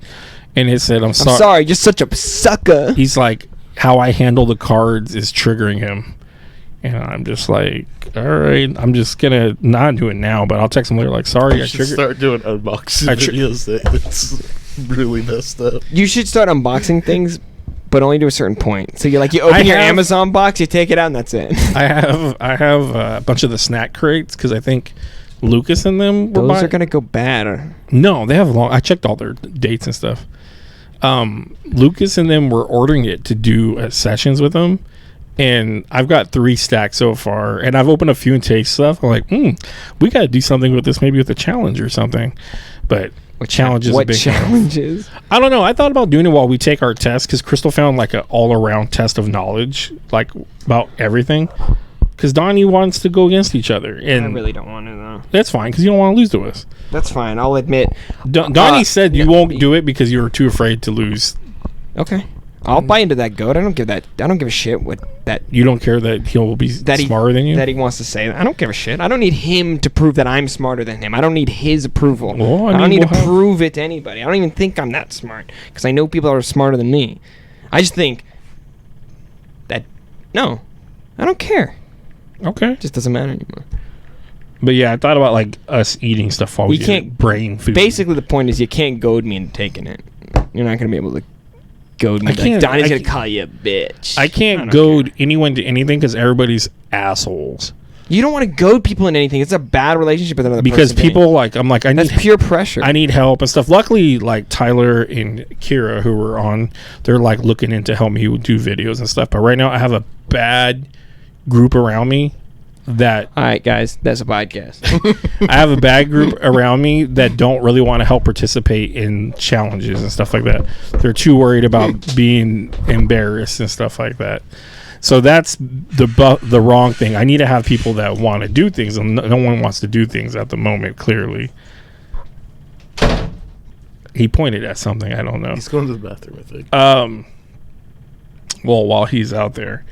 and it said, "I'm sorry, you're such a sucker." He's like, "How I handle the cards is triggering him," and I'm just like, "All right, I'm just gonna not do it now, but I'll text him later." Like, "Sorry, I triggered." Start doing unboxing videos. It's really messed up. You should start unboxing things, but only to a certain point. So you open your Amazon box, you take it out, and that's it. I have a bunch of the snack crates because I think Lucas and them were those are gonna go bad. No, they have long. I checked all their dates and stuff. Lucas and them were ordering it to do sessions with them, and I've got 3 stacks so far, and I've opened a few and taste stuff. I'm like, we got to do something with this, maybe with a challenge or something. But challenges? What challenges? I don't know. I thought about doing it while we take our test because Crystal found like an all-around test of knowledge, like about everything. Because Donnie wants to go against each other, and I really don't want to though. That's fine because you don't want to lose to us. That's fine. I'll admit. Donnie said you won't do it because you were too afraid to lose. Okay, I'll buy into that goat. I don't give a shit what that. You don't care that he'll be smarter than you. That he wants to say. I don't give a shit. I don't need him to prove that I'm smarter than him. I don't need his approval. Well, I don't need to prove it to anybody. I don't even think I'm that smart because I know people are smarter than me. I just think that no, I don't care. Okay. It just doesn't matter anymore. But yeah, I thought about like us eating stuff while we can't brain food. Basically, the point is you can't goad me into taking it. You're not going to be able to goad me. Like, Donnie's going to call you a bitch. I can't goad anyone to anything because everybody's assholes. You don't want to goad people in anything. It's a bad relationship with another person. Because people like, I'm like, that's pure pressure. I need help and stuff. Luckily, like Tyler and Kira, who were on, they're like looking into help me do videos and stuff. But right now, I have a bad group around me that all right guys, that's a podcast. I have a bad group around me that don't really want to help participate in challenges and stuff like that. They're too worried about being embarrassed and stuff like that. So that's the wrong thing. I need to have people that want to do things, and no one wants to do things at the moment, clearly. He pointed at something, I don't know. He's going to the bathroom, I think. Well, while he's out there.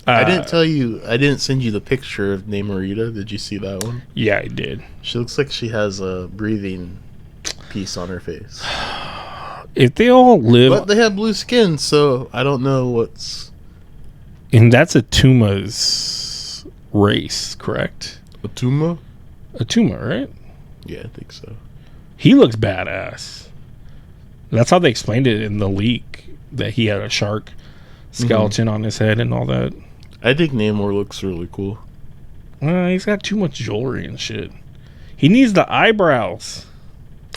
I didn't send you the picture of Namorita. Did you see that one? Yeah, I did. She looks like she has a breathing piece on her face. If they all live... But they have blue skin, so I don't know what's... And that's Atuma's race, correct? Atuma, right? Yeah, I think so. He looks badass. That's how they explained it in the leak, that he had a shark skeleton on his head and all that. I think Namor looks really cool. He's got too much jewelry and shit. He needs the eyebrows.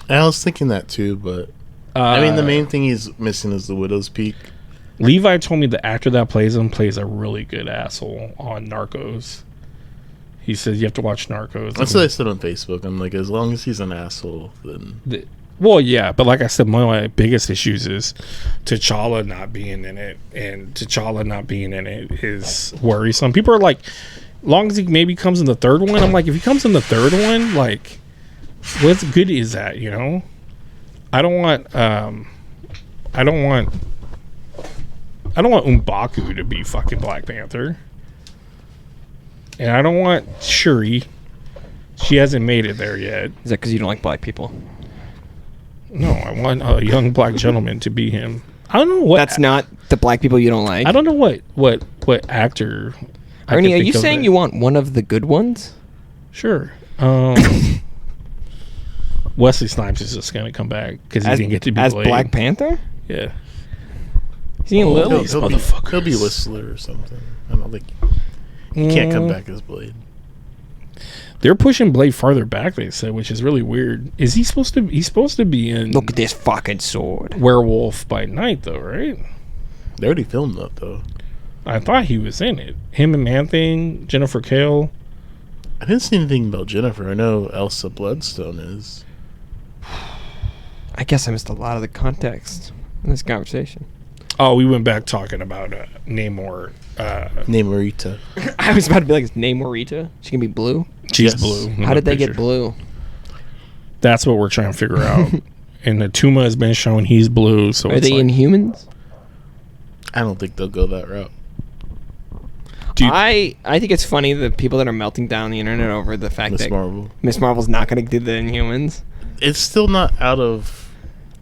I was thinking that too, but I mean, the main thing he's missing is the Widow's Peak. Levi told me the actor that plays him plays a really good asshole on Narcos. He says you have to watch Narcos. That's what I said on Facebook. I'm like, as long as he's an asshole, then... Well, yeah, but like I said, one of my biggest issues is T'Challa not being in it, and T'Challa not being in it is worrisome. People are like, long as he maybe comes in the third one, I'm like, if he comes in the third one, like, what good is that, you know? I don't want M'Baku to be fucking Black Panther. And I don't want Shuri. She hasn't made it there yet. Is that because you don't like black people? No, I want a young black gentleman to be him. I don't know what. That's not the black people you don't like. I don't know what actor. Ernie, are you saying you want one of the good ones? Sure. Wesley Snipes is just gonna come back because he didn't get to be as Blade. Black Panther. Yeah. He's in Lily. He'll be Whistler or something. I don't think he can't come back as Blade. They're pushing Blade farther back, they said, which is really weird. Is he supposed to? He's supposed to be in. Look at this fucking sword. Werewolf by Night, though, right? They already filmed that, though. I thought he was in it. Him and Man-Thing, Jennifer Kale. I didn't see anything about Jennifer. I know Elsa Bloodstone is. I guess I missed a lot of the context in this conversation. Oh, we went back talking about Namor Namorita. I was about to be like, is Namorita? She can be blue. She's Yes. blue. in How the did they get picture. blue? That's what we're trying to figure out. And the Tuma has been shown he's blue. So Are it's they like, Inhumans? I don't think they'll go that route. do you- I think it's funny the people that are melting down the internet over the fact Miss that Marvel. Miss Marvel's not going to do the Inhumans. It's still not out of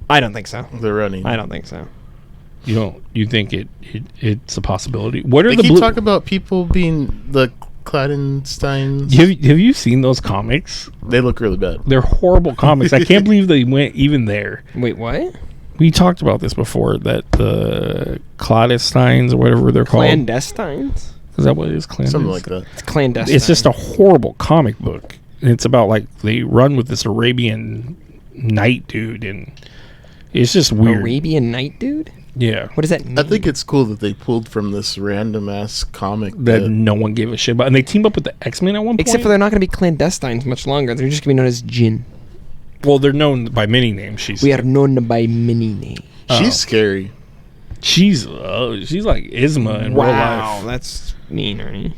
I don't think so. the running. I don't think so. you think it's a possibility? What are They the keep blue? talking about people being the Claytonsteins. Have you seen those comics? They look really bad. They're horrible comics. I can't believe they went even there. Wait, what? We talked about this before, that the clandestines or whatever they're called. Clandestines? Is that what it is? Clandestines? Something like that. It's clandestine. It's just a horrible comic book. It's about like they run with this Arabian night dude, and it's just weird. Arabian Night Dude? Yeah, What does that mean? I think it's cool that they pulled from this random ass comic that no one gave a shit about, and they team up with the X-Men at one point. Except for they're not going to be clandestines much longer. They're just going to be known as Jinn. well, they're known by many names. We are known by many names. She's scary. she's like Isma in real Wow, life. that's mean, Ernie.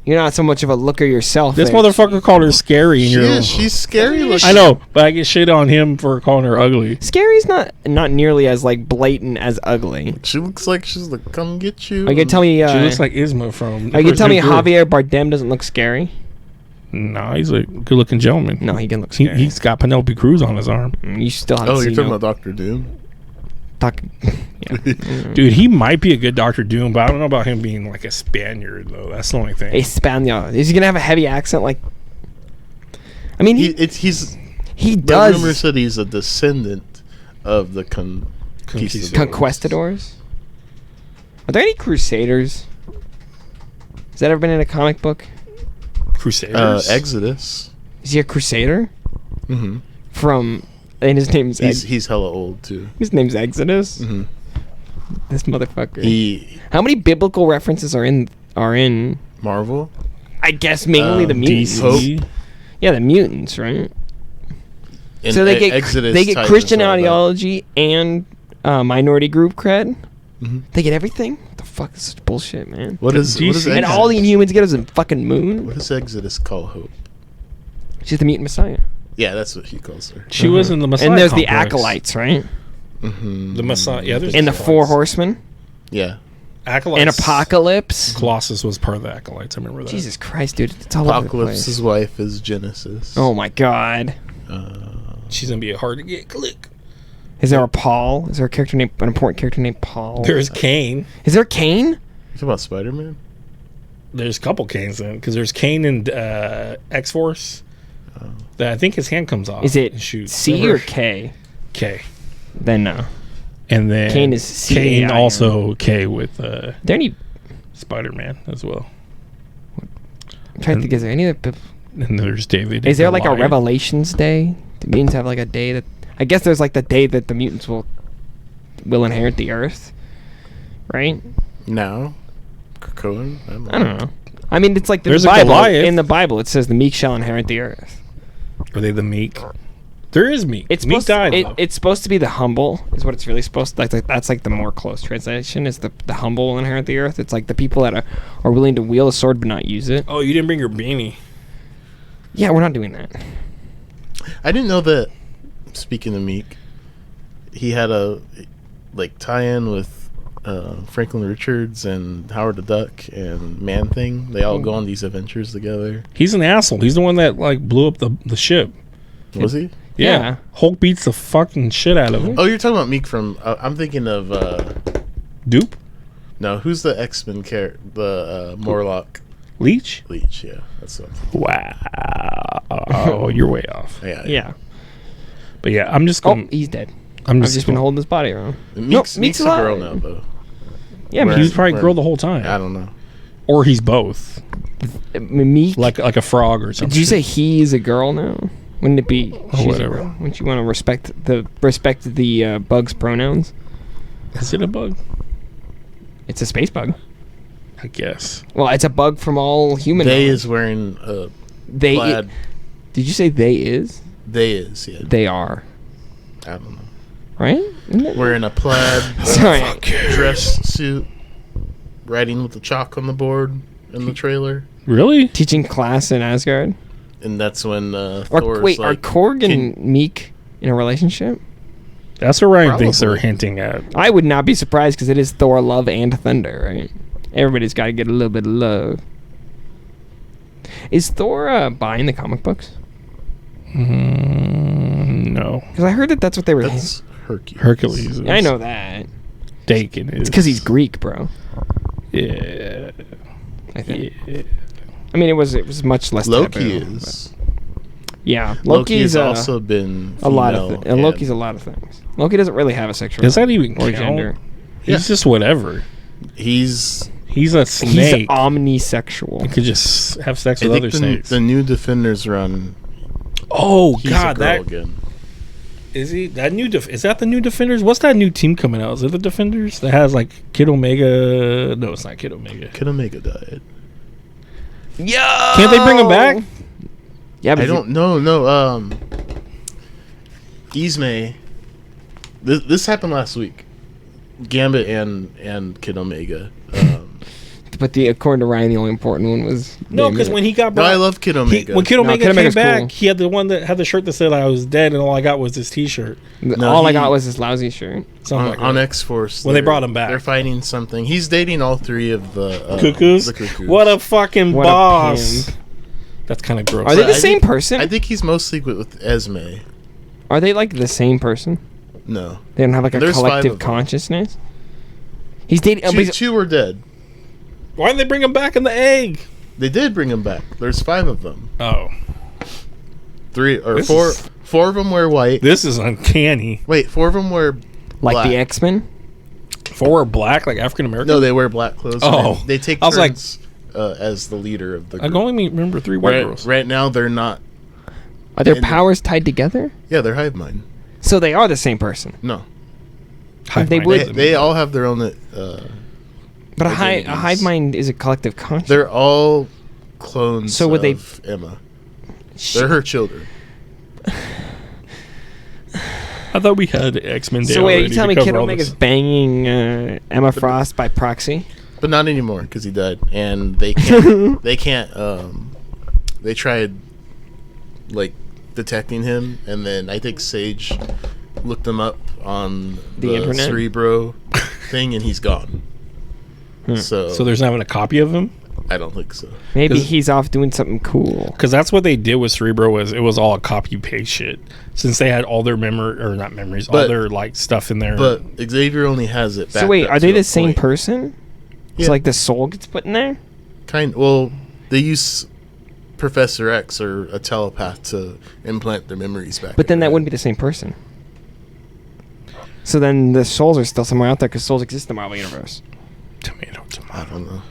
You're not so much of a looker yourself. This there. motherfucker called her scary, and She you're. is. She's scary looking. I know, but I get shit on him for calling her ugly. Scary's not nearly as like blatant as ugly. She looks like she's like, come get you. Are you gonna tell me? She looks like Isma from. Are you gonna tell me Javier? Javier Bardem doesn't look scary? No, he's a good-looking gentleman. No, he didn't look He, scary. he's got Penelope Cruz on his arm. You still haven't Oh, seen you're talking no- about Doctor Doom? Yeah. Dude, he might be a good Doctor Doom, but I don't know about him being like a Spaniard though. That's the only thing. A Spaniard. Is he gonna have a heavy accent? Like, I mean, he He's. he The does. rumor said he's a descendant of the conquistadors. Conquistadors. Are there any Crusaders? Has that ever been in a comic book? Crusaders. Exodus. Is he a Crusader Mm-hmm. from? And his name's He's hella old too. his name's Exodus. Mm-hmm. This motherfucker. He How many biblical references are in? Marvel. I guess mainly the mutants. DC. Yeah, the mutants, right? And So they get Exodus they get ties Christian into all that. ideology and minority group cred. Mhm. They get everything. What the fuck is such bullshit, man? What is DC. And all the Inhumans get is a fucking moon. What does Exodus call Hope? She's the mutant messiah. Yeah, that's what he calls her. She was in the Messiah. And there's the complex. acolytes, right? Mm-hmm. The Messiah. Yeah, there's And the acolytes. four horsemen. Yeah. Acolytes. And Apocalypse. Colossus was part of the acolytes. I remember that. Jesus Christ, dude. It's all over the place. Apocalypse's wife is Genesis. Oh my god. She's gonna be a hard to get click. Is there a Paul? Is there a character named an important character named Paul? There's Kane. Is there Cain? You talking about Spider-Man? There's a couple Kanes in because there's Kane and X Force. That I think his hand comes off. Is it and shoots. C Remember? or K? K? Then no. And then Kane is C. Kane also K with There any? Spider-Man as well. I'm trying to think. Is there any other? And there's David. Is there and like a Goliath. Revelations Day? Do mutants have like a day that? I guess there's like the day that the mutants will inherit the Earth, right? Now? Cohen? I I don't know. I mean, it's like the There's a Bible. Goliath. In the Bible, it says the meek shall inherit the earth. Are they the meek? There is meek. It's meek supposed died. to, though. it's supposed to be the humble, is what it's really supposed to. Like that's like the more close translation is the humble will inherit the earth. It's like the people that are willing to wield a sword but not use it. Oh, you didn't bring your beanie. Yeah, we're not doing that. I didn't know that, speaking of Meek, he had a like tie-in with Franklin Richards and Howard the Duck and Man-Thing. They all go on these adventures together. He's an asshole. He's the one that like blew up the ship. Was he? Yeah. Hulk beats the fucking shit out of him. Oh, you're talking about Meek from... I'm thinking of... Dupe? no, who's the X-Men character? The Morlock Leech? Leech, yeah. That's what I'm thinking. Wow. Oh, you're way off. Yeah. Yeah. But yeah, I'm just Oh, going. he's dead. I'm I've just been holding his body around. Meek's Meek's a girl alive. now, though. Yeah, Where- He was probably where- girl the whole time. I don't know. Or he's both. Meek. Like a frog or something. Did you say he's a girl now? Wouldn't it be? she's a whatever. girl? Wouldn't you want to respect the bug's pronouns? Is it a bug? It's a space bug. I guess. Well, it's a bug from all human. They knowledge. is wearing a They. plaid. Did you say they is? They is, yeah. They are. I don't know. Right? Isn't it? Wearing a plaid Sorry. dress suit writing with the chalk on the board in the trailer, Really? Teaching class in Asgard. and that's when Thor's Wait, are like, Korg and Meek in a relationship? That's what Ryan thinks they're Probably. hinting at. I would not be surprised because it is Thor, Love, and Thunder, right? Everybody's got to get a little bit of love. Is Thor buying the comic books? No. Because I heard that that's what they were. that's Hercules. Hercules. I know that. Dakin is. It's because he's Greek, bro. Yeah. I think. Yeah. I mean, it was much less. Loki taboo, is. but- Yeah, Loki Loki's has also been a lot of. female And Loki's a and lot of things. Loki doesn't really have a sexual. Does that even or count? gender. He's just whatever. He's. He's a He's snake. omnisexual. He could just have sex I with think other the, snakes. the new Defenders run. Oh He's God, a girl that again. is he. That new is that the new Defenders? What's that new team coming out? Is it the Defenders that has like Kid Omega? No, it's not Kid Omega. Kid Omega died. Yeah. Can't they bring him back? Yeah, but I don't know. No. Ismay. This happened last week. Gambit and Kid Omega. But according to Ryan, the only important one was No, because when he got No, brought, I love Kid Omega. when Kid No, Omega Kid came Omega's back, cool. he had the one that had the shirt that said I was dead, and all I got was this T-shirt. No, all I he- got was this lousy shirt. Something on, like on that. X-Force. When they they're- brought him back. They're fighting something. He's dating all three of the Cuckoos? The Cuckoos. What a fucking What a boss! pimp. That's kind of gross. Are they the I same think- person? I think he's mostly with Esme. Are they like the same person? No. They don't have like a There's 5 collective of them. consciousness. He's dating. but he's- Two were dead. Why didn't they bring him back in the egg? They did bring him back. There's 5 of them. Oh, 3 or This 4. is- 4 of them wear white. this is uncanny. Wait, 4 of them wear like black. the X-Men. Four are black, like African American. No, they wear black clothes. Oh. and they take I was like- turns as the leader of the I group. can only remember 3 white Right, girls. right now, they're not. Are their And- powers tied together? Yeah, they're hive mind. So they are the same person. No, Hive They mind would- they, doesn't they mean- all have their own. But a hive Identities. mind is a collective consciousness. They're all clones. So would they- of Emma? They're her children. I thought we had X-Men Day So wait, are you already telling me to Kid cover all Omega's this. banging Emma Frost by proxy? But not anymore because he died, and they can't. they can't. They tried, like, detecting him, and then I think Sage looked him up on The internet? Cerebro thing, and he's gone. So, So there's not even a copy of him? I don't think so. Maybe 'Cause- he's off doing something cool. Because that's what they did with Cerebro, was it was all a copy paste shit. Since they had all their memory, or not memories, all But- their like stuff in there. But Xavier only has it. So backed wait, up are they to the a same point. person? Yeah. So like the soul gets put in there? Well, they use Professor X or a telepath to implant their memories back. But then in that their wouldn't be the same person. So then the souls are still somewhere out there because souls exist in the Marvel universe. tomato, I tomato. don't know.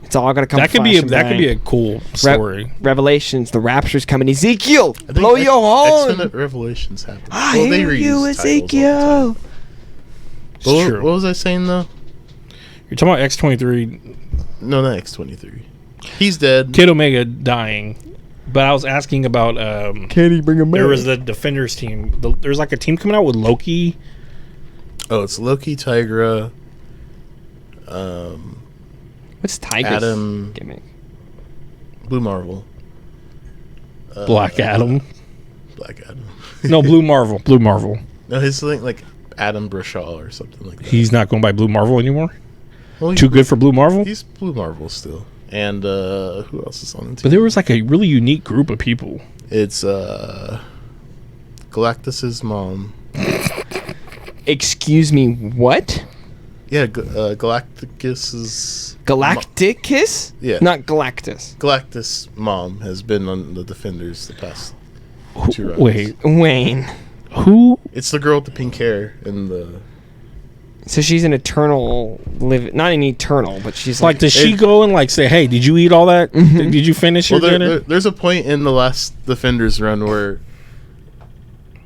It's all gonna come. That could be a, flashing that could be bang. a cool story. Revelations, the Rapture's coming. Ezekiel, I think blow your horn. X-Men Revelations happened. I Well, they hear reuse you, titles all the Ezekiel. time. It's What, true. what was I saying though? You're talking about X-23, No, not X-23. He's dead. Kid Omega dying. But I was asking about Can he bring him there was the Defenders team. There's like a team coming out with Loki. Oh, it's Loki, Tigra, What's Tiger's Adam- gimmick? Blue Marvel, Black Adam. Black Adam. No, Blue Marvel. Blue Marvel. No, his thing like Adam Brashaw or something like that. He's not going by Blue Marvel anymore. Well, Too good for Blue Marvel. He's Blue Marvel still. And who else is on the team? But there was like a really unique group of people. It's Galactus's mom. Excuse me, what? Yeah, Galactus's Galacticus? Yeah. Not Galactus. Galactus' mom has been on the Defenders the past 2 runs. Wait, Wayne. who? It's the girl with the pink hair and the. So she's an eternal not an eternal, but she's Like, does she It- go and like say, "Hey, did you eat all that? Mhm. Did you finish Well, your dinner?" there's a point in the last Defenders run where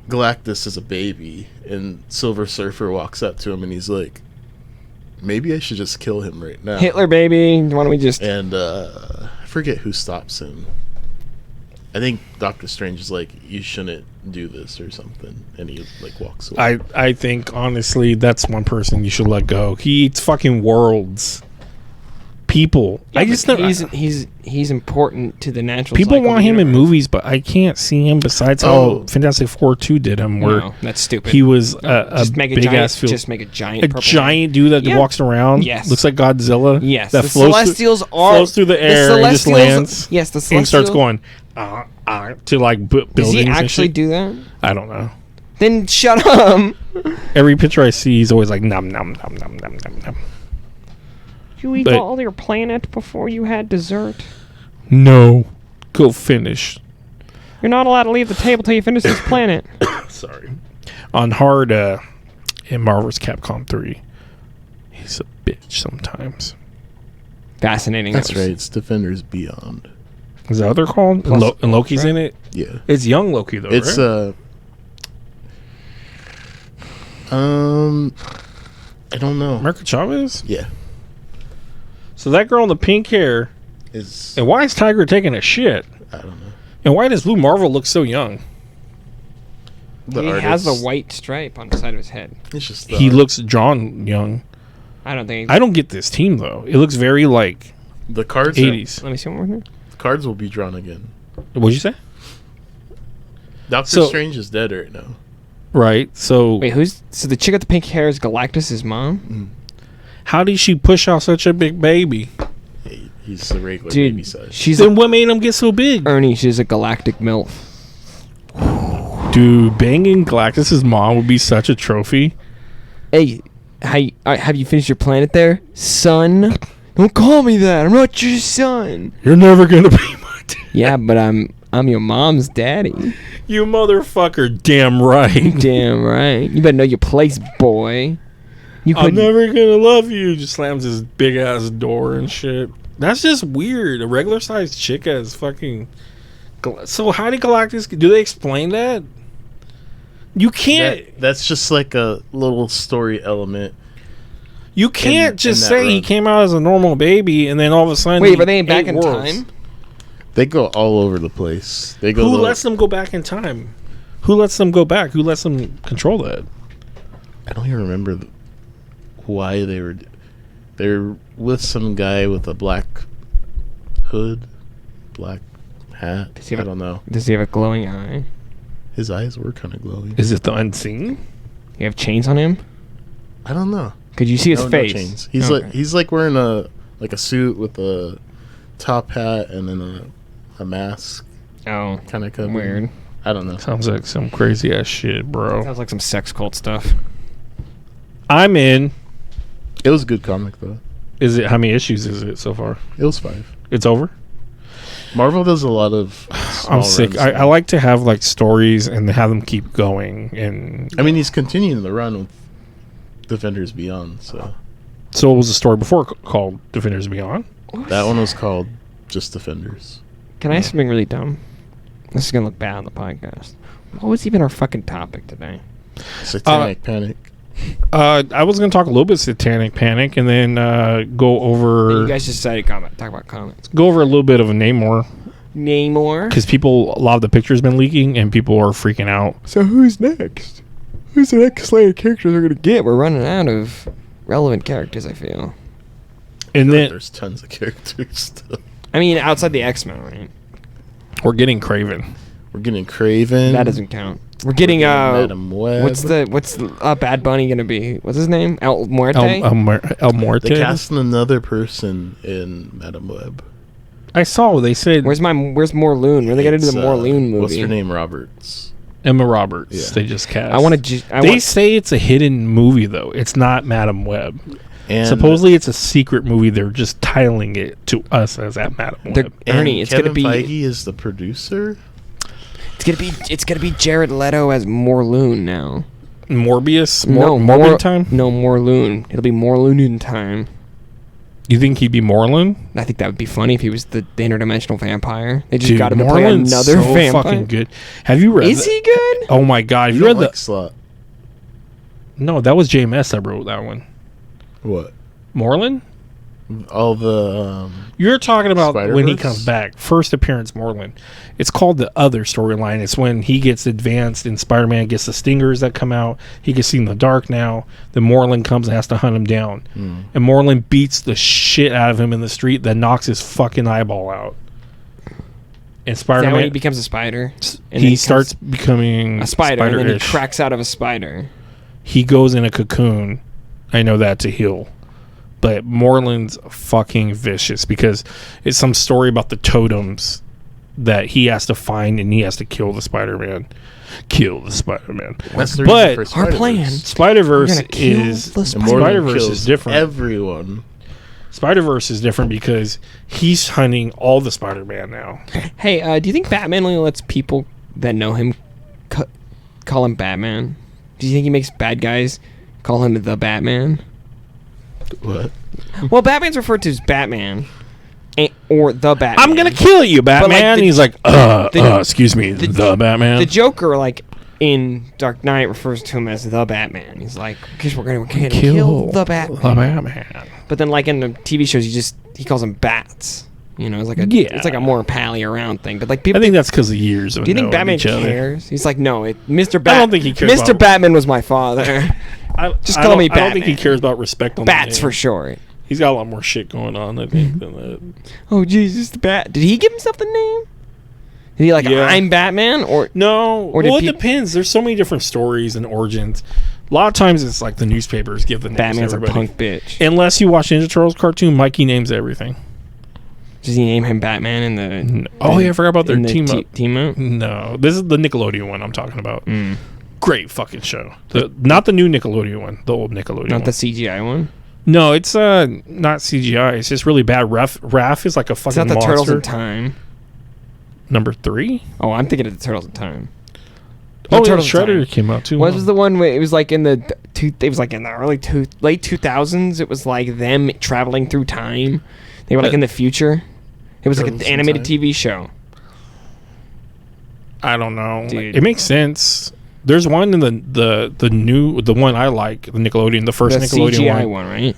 Galactus is a baby and Silver Surfer walks up to him and he's like, maybe I should just kill him right now. Hitler baby. Why don't we just And I forget who stops him. I think Doctor Strange is like, you shouldn't do this or something, and he like walks away. I think honestly that's one person you should let go. He eats fucking worlds. people. I just know he's important to the natural. people cycle of want the him in universe. movies, but I can't see him besides how Fantastic Four 2 did him, where No, that's stupid. he was a just make a big giant, ass field. just make a giant, A purple giant dude that Yeah. walks around. Yes. Looks like Godzilla. Yes, That the flows Celestials through, are flows through the air and just lands. Yes, the And Celestials starts going to like buildings. Does he and actually shit. do that? I don't know. Then shut up. Every picture I see, he's always like nom nom nom nom nom nom nom. You eat But- all your planet before you had dessert. No, go finish. You're not allowed to leave the table till you finish this planet. Sorry. On hard in Marvel's Capcom 3, he's a bitch sometimes. Fascinating. That's right. It's Defenders Beyond. Is that what they're called? Plus- And Loki's in it. Yeah. It's young Loki though. It's right? I don't know. America Chavez. Yeah. So that girl in the pink hair. Is And why is Tiger taking a shit? I don't know. And why does Blue Marvel look so young? The He has the artist- white stripe on the side of his head. It's just the He art. looks drawn young. I don't think. I don't get this team though. It looks very like The cards. 80s. Let me see one more thing. The cards will be drawn again. What'd you say? Doctor So- Strange is dead right now. Right. So Wait, who's so the chick with the pink hair is Galactus' mom? how did she push out such a big baby? He's the regular Dude, baby size. she's Then what made him get so big? Ernie. She's a galactic MILF. Dude, banging Galactus' mom would be such a trophy. Hey, have you finished your planet there, son? Don't call me that. I'm not your son. You're never gonna be my dad. Yeah, but I'm your mom's daddy. You motherfucker, damn right. Damn right. You better know your place, boy. You I'm could never gonna love you. Just slams his big ass door and shit. That's just weird. A regular sized chick has fucking. So how did Galactus? Do they explain that? You can't. That's just like a little story element. You can't in just that say he run. came out as a normal baby and then all of a sudden. Wait, he but they ain't back ate in worlds. time. They go all over the place. They go. Who lets them go back in time? Who lets them go back? Who lets them control that? I don't even remember why they were. They were with some guy with a black hood, black hat. Does he I have a- don't know. Does he have a glowing eye? His eyes were kind of glowing. Is it the unseen? You have chains on him? I don't know. Could you see his No, face? No chains. He's Okay. like wearing a suit with a top hat and then a mask, Oh, kind of covered. weird. I don't know. Sounds like some crazy ass shit, bro. Sounds like some sex cult stuff. I'm in. It was a good comic though. Is it? How many issues is it so far? It was 5. It's over. Marvel does a lot of. I'm small sick. runs I now. like to have like stories and have them keep going. And I mean, he's continuing the run with Defenders Beyond. So so what was the story before called Defenders Beyond? that one was called just Defenders. Can I ask something really dumb? This is gonna look bad on the podcast. What was even our fucking topic today? Satanic Panic. I was going to talk a little bit Satanic Panic and then go over You guys just decided to talk about comics. go over a little bit of a Namor Namor. because a lot of the pictures been leaking and people are freaking out. So who's next? Who's the next slate of characters they're gonna get? We're running out of relevant characters. I feel. And then There's tons of characters still. I mean, outside the X-Men, right? we're getting Craven. We're getting Craven. That doesn't count. We're getting Madam Web. what's Bad Bunny gonna be? What's his name? El Muerte. El Muerte. They casting another person in Madam Web. I saw they said Where's Morloon? When are they gonna do It's, the Morloon movie? What's her name? Roberts. Emma Roberts. Yeah. They just cast. I want to. They say it's a hidden movie though. It's not Madam Web. And Supposedly it's a secret movie. They're just titling it to us as at Madam Web. and Ernie, it's Kevin gonna be. Feige is the producer. It's gonna be Jared Leto as Morloon now. Morbius. No, Morbin time. No, Morloon. It'll be Morloon in time. You think he'd be Morlun? I think that would be funny if he was the interdimensional vampire. They just Dude, got him to play Morlun's another so vampire. fucking good. Have you read? Is he good? Oh my god! Have you You read don't the? like Slot. No, that was JMS that wrote that one. What? Morlun? All the You're talking about when he Spider-Verse? comes back. First appearance, Moreland. It's called the other storyline. It's when he gets advanced and Spider-Man gets the stingers that come out. He gets seen in the dark now. Then Moreland comes and has to hunt him down. And Moreland beats the shit out of him in the street that knocks his fucking eyeball out. And Is that when he Spider-Man, becomes a spider? And he starts becoming a spider, and then he spider-ish. cracks out of a spider. He goes in a cocoon. I know that, to heal. But Moreland's fucking vicious because it's some story about the totems that he has to find, and he has to kill the Spider-Man. that's the But reason for our Spider-Verse. plan. Spider-Verse We're gonna kill is the And Moreland Spider-Verse kills is different. Everyone. Spider-Verse is different because he's hunting all the Spider-Man now. Hey, do you think Batman only lets people that know him call him Batman? Do you think he makes bad guys call him the Batman? What? Well, Batman's referred to as Batman, or the Batman. I'm gonna kill you, Batman. the- He's like, the- excuse me, the Batman. The Joker, like in Dark Knight, refers to him as the Batman. He's like, because we're gonna kill the Batman. The Batman. But then, like in the TV shows, he calls them bats. You know, it's like it's like a more pally around thing. But like people, I think that's because of years of do you think knowing Batman each other. cares? He's like, no, Mr. I don't think he cares Mr. about- Batman was my father. Just call me I don't think he Batman. cares about respect on the Bats name. for short. He's got a lot more shit going on, I think, than that. Oh Jesus, the Bat. Did he give himself the name? Did he like Yeah. I'm Batman or? No, Or did well, it peop- depends. There's so many different stories and origins. A lot of times it's like the newspapers give the names Batman's to a everybody. punk bitch. Unless you watch Ninja Turtles cartoon, Mikey names everything. Does he name him Batman in the? Oh, yeah, I forgot about their in the team up. Team up. No, this is the Nickelodeon one I'm talking about. Mm. Great fucking show. Not the new Nickelodeon one, the old Nickelodeon Not one. the CGI one. No, it's not CGI. It's just really bad. Raph is like a fucking It's not the monster. Turtles in Time. Number 3? Oh, I'm thinking of the Turtles in Time. Oh, No, yeah, Turtles in Shredder Time. came out too. What was the one where it was like in the late 2000s? It was like them traveling through time. They were like in the future. It was like Turtles an in animated Time? TV show. I don't know. Dude. It makes sense. There's one in the one I like, the Nickelodeon, the first The Nickelodeon CGI one. one, right?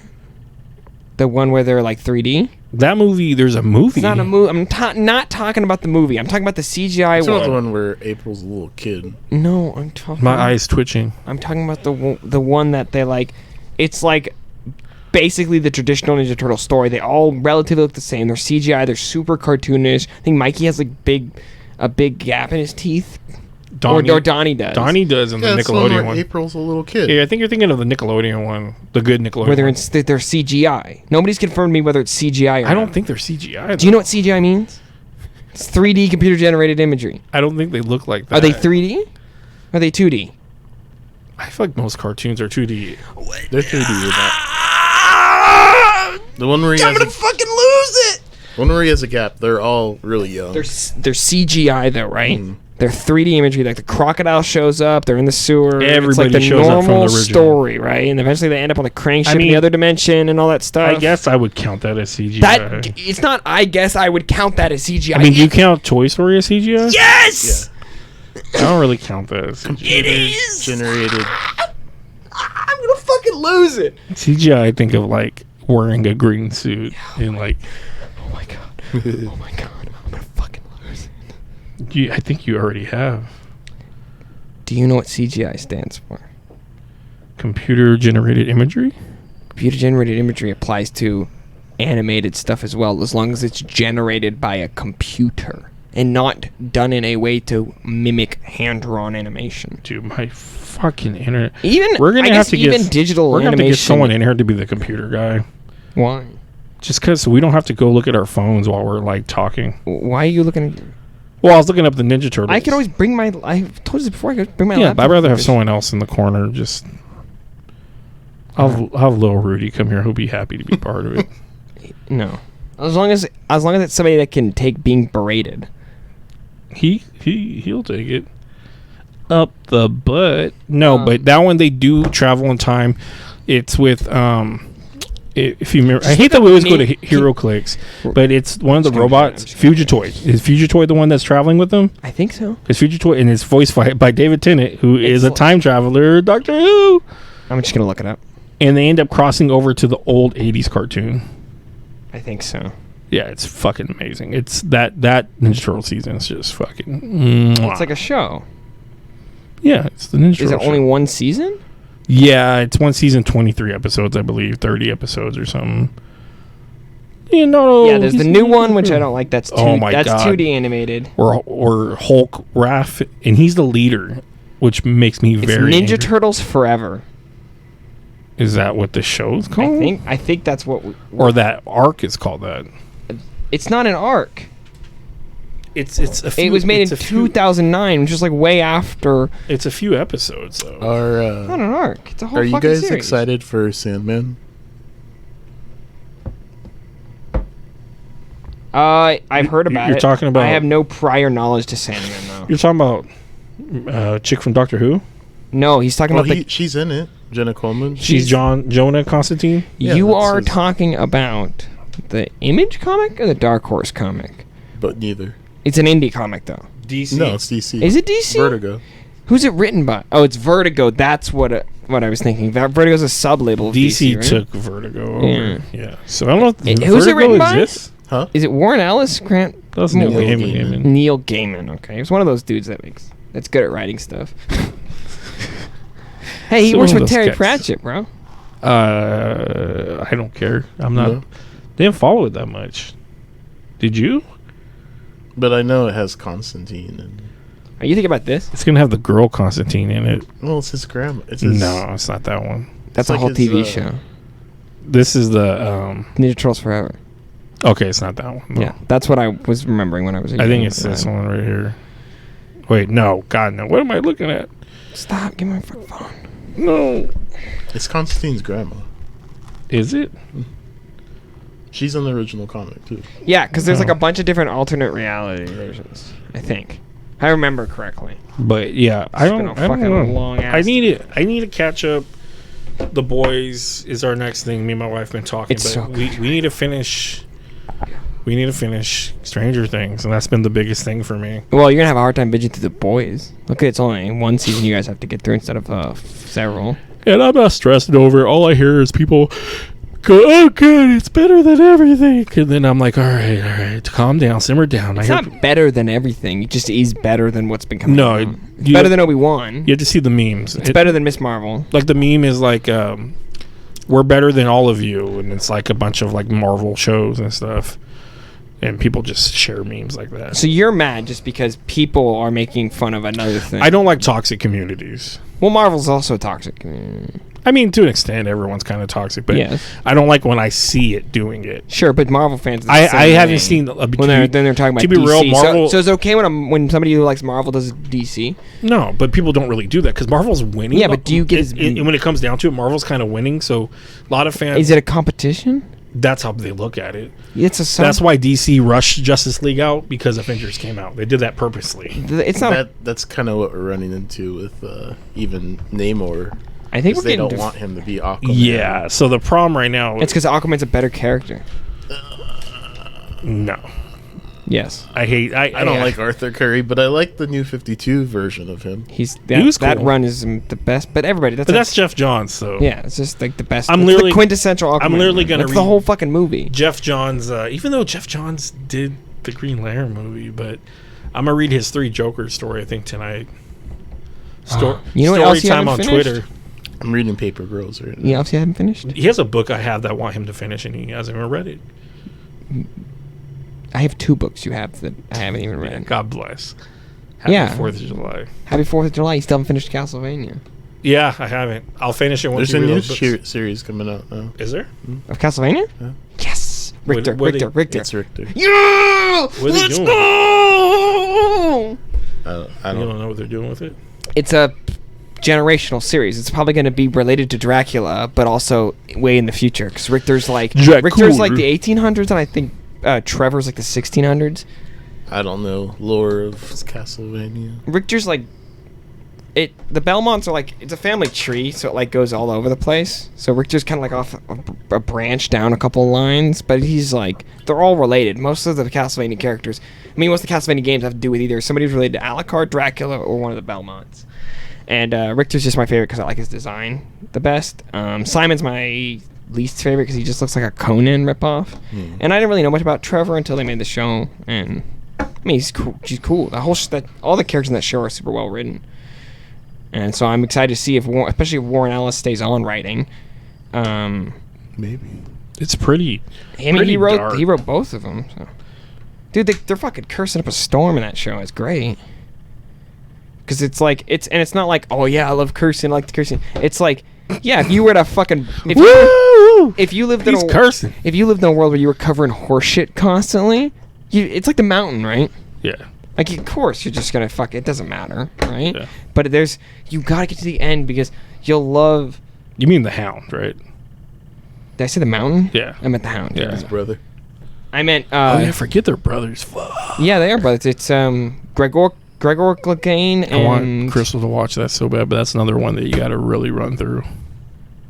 The one where they're like 3D. That movie, there's a movie. It's not a movie. I'm not talking about the movie. I'm talking about the CGI It's one. not the one where April's a little kid. No, I'm talking. My eyes twitching. I'm talking about the one that they like. It's like basically the traditional Ninja Turtle story. They all relatively look the same. They're CGI. They're super cartoonish. I think Mikey has like a big gap in his teeth. Or Donnie does. Donnie does in Yeah, the it's the one Nickelodeon where one. April's a little kid. Yeah, I think you're thinking of the Nickelodeon one, the good Nickelodeon. Where they're one. they're CGI. Nobody's confirmed me whether it's CGI or I don't not. think they're CGI. Do you know what CGI means? It's 3D computer generated imagery. I don't think they look like that. Are they 3D? Are they 2D? I feel like most cartoons are 2D. They're 3D with that. The one where he has fucking lose it. one where he has a gap. They're all really young. They're CGI though, right? Hmm. They're 3D imagery. Like the crocodile shows up, they're in the sewer. It's Everybody like the shows up from the normal original. story, right? And eventually they end up on the crank ship in mean, the other dimension and all that stuff. I guess I would count that as CGI. that it's not. I guess I would count that as CGI. I mean, do you count Toy Story as CGI? Yes, I don't really count that as it is. generated. I'm gonna fucking lose it. CGI. I think of like wearing a green suit and like. Oh my god. Oh my god. I'm gonna fucking lose it. I think you already have. Do you know what CGI stands for? Computer generated imagery. Computer generated imagery applies to animated stuff as well, as long as it's generated by a computer and not done in a way to mimic hand-drawn animation. Dude, my fucking internet. Even We're gonna I have guess to even get. digital We're gonna have to animation. get someone in here to be the computer guy. Why? Just because we don't have to go look at our phones while we're like talking. Why are you looking? Well, I was looking up the Ninja Turtles. I can always bring my. I told you this before. I could bring my. Yeah, laptop but I'd rather have for someone else in the corner. Just. I'll have little Rudy come here. He'll be happy to be part of it. this. No, as long as it's somebody that can take being berated. He'll take it up the butt. No, Oh. but that one they do travel in time. It's with if you remember, I hate that we always go to Hero Clicks, but it's one of the Just gonna- robots, Fugitoid. Is Fugitoid the one that's traveling with them? I think so. It's Fugitoid, and it's voiced by David Tennant, who is a It's- time traveler, Doctor Who. I'm just gonna look it up. And they end up crossing over to the old '80s cartoon. I think so. Yeah, it's fucking amazing. It's that Ninja Turtle season is just fucking. It's like a show. Yeah, it's the Ninja Turtle. Is it only one season? Yeah, it's one season, 23 episodes, I believe, 30 episodes or something. You know, Yeah, there's the new one, which I don't like. That's Oh my that's God. 2D animated. or Hulk Raph, and he's the leader, which makes me It's very Ninja angry. Turtles Forever. Is that what the show's called? I think that's what. Or that arc is called that. It's not an arc. It's a few, It was made it's in a few- 2009, which is like way after. It's a few episodes though. Not an arc. It's a whole. Are you fucking guys series. excited for Sandman? I've heard about You're it. talking about- I have no prior knowledge to Sandman though. You're talking about chick from Doctor Who? No, he's talking Well, about the. she's in it. Jenna Coleman. She's Jonah Constantine. Yeah, You that's are his- talking about the Image comic or the Dark Horse comic? But neither. It's an indie comic though. DC. No, it's DC. Is it DC? Vertigo. Who's it written by? Oh, it's Vertigo. That's what I was thinking. Vertigo's a sub-label of DC DC, right? took Vertigo over. Yeah. Yeah. So I don't know if Who's it Vertigo written by? exists. Huh? Is it Warren Ellis? Grant? That's Neil Neil Gaiman. Gaiman. Neil Gaiman. Okay, he's one of those dudes that's good at writing stuff. Hey, he So works one of with those Terry guys. Pratchett, bro. I don't care. I'm not. No. Didn't follow it that much. Did you? But I know it has Constantine and Are you thinking about this? It's gonna have the girl Constantine in it. well, it's his grandma. It's his, No, it's not that one. That's like a whole his, TV uh, show. This is the. Ninja Turtles Forever. Okay, it's not that one. No. Yeah, that's what I was remembering when I was. I think it's this one right here. Wait, no, God, no. What am I looking at? Stop! Give me my fucking phone. No. It's Constantine's grandma. Is it? She's in the original comic too. Yeah, because there's like Oh. a bunch of different alternate reality versions. I think, I remember correctly. But yeah, I It's don't. been a I don't fucking know. long I ass- need it. I need to catch up. The Boys is our next thing. Me and my wife been talking. It's but so we need to finish. We need to finish Stranger Things, and that's been the biggest thing for me. Well, you're gonna have a hard time binging through The Boys. Look, it's only one season you guys have to get through instead of several. And I'm not stressing over it. All I hear is people go, "Oh, good, it's better than everything." And then I'm like, all right, calm down, simmer down. It's not better than everything. It just is better than what's been coming. No, out. It's you- better than Obi-Wan. You have to see the memes. It's better than Miss Marvel. Like the meme is like, we're better than all of you, and it's like a bunch of like Marvel shows and stuff, and people just share memes like that. So you're mad just because people are making fun of another thing. I don't like toxic communities. Well, Marvel's also toxic. I mean, to an extent, everyone's kind of toxic, but Yes. I don't like when I see it doing it. Sure, but Marvel fans. are the I same haven't way. seen. When they're talking about to be DC. real, Marvel. So it's okay when somebody who likes Marvel does DC. No, but people don't really do that because Marvel's winning. Yeah, but do you get when it comes down to it, Marvel's kind of winning. So a lot of fans. Is it a competition? That's how they look at it. It's a. That's why DC rushed Justice League out because Avengers came out. They did that purposely. It's not. That's kind of what we're running into with even Namor. I think 'Cause we're they getting. don't want him to be Aquaman. Yeah. So the problem right now. It's because Aquaman's a better character. No, Yes, I hate. I don't like Arthur Curry, but I like the new 52 version of him. he's was that cool. run is the best. But everybody, But that's Jeff Johns. So yeah, it's just like the best. I'm It's literally- the quintessential Aquaman. I'm literally gonna That's the read- whole fucking movie. Jeff Johns. Even though Jeff Johns did the Green Lantern movie, but I'm gonna read his 3 Jokers story. I think tonight. You know what story else you time haven't on finished? Twitter. I'm reading Paper Girls right now. You obviously haven't finished. He has a book I have that I want him to finish, and he hasn't even read it. I have 2 books you have that I haven't even read. Yeah, God bless. Happy Yeah. 4th of July. Happy 4th of July. You still haven't finished Castlevania. Yeah, I haven't. I'll finish it once There's you a read new those books. series coming out now. Is there? Of Castlevania? Yeah. Yes! Richter, what Richter, they- Richter. It's Richter. Yeah! What are they Let's doing? go! I You don't. don't know what they're doing with it? It's a generational series. It's probably going to be related to Dracula, but also way in the future. Because Richter's like Dracula. Richter's like the 1800s, and I think Trevor's like the 1600s. I don't know lore of Castlevania. Richter's like the Belmonts are like, it's a family tree, so it like goes all over the place. So Richter's kind of like off a branch down a couple lines, but he's like, they're all related. Most of the Castlevania characters, I mean, most of the Castlevania games have to do with either somebody who's related to Alucard, Dracula, or one of the Belmonts. And Richter's just my favorite because I like his design the best. Simon's my least favorite because he just looks like a Conan ripoff. And I didn't really know much about Trevor until they made the show. And I mean, he's cool. She's cool. The whole all the characters in that show are super well written. And so I'm excited to see especially if Warren Ellis stays on writing. Maybe. It's pretty. I mean, he wrote dark. both of them. So. Dude, they're fucking cursing up a storm in that show. It's great. Because it's like it's not like, oh yeah, I love cursing, I like the cursing. It's like, yeah, if you were to fucking if you lived in cursing. If you lived in a world where you were covering horseshit constantly, it's like The Mountain, right? Yeah. Like, of course, you're just gonna it doesn't matter, right? Yeah. But you gotta get to the end because you'll love. You mean The Hound, right? Did I say The Mountain? Yeah. I meant The Hound. Yeah. His brother. I meant. Oh yeah, forget they're brothers. Fuck. Yeah, they are brothers. It's Gregor Clegane and. I want Crystal to watch that so bad, but that's another one that you got to really run through.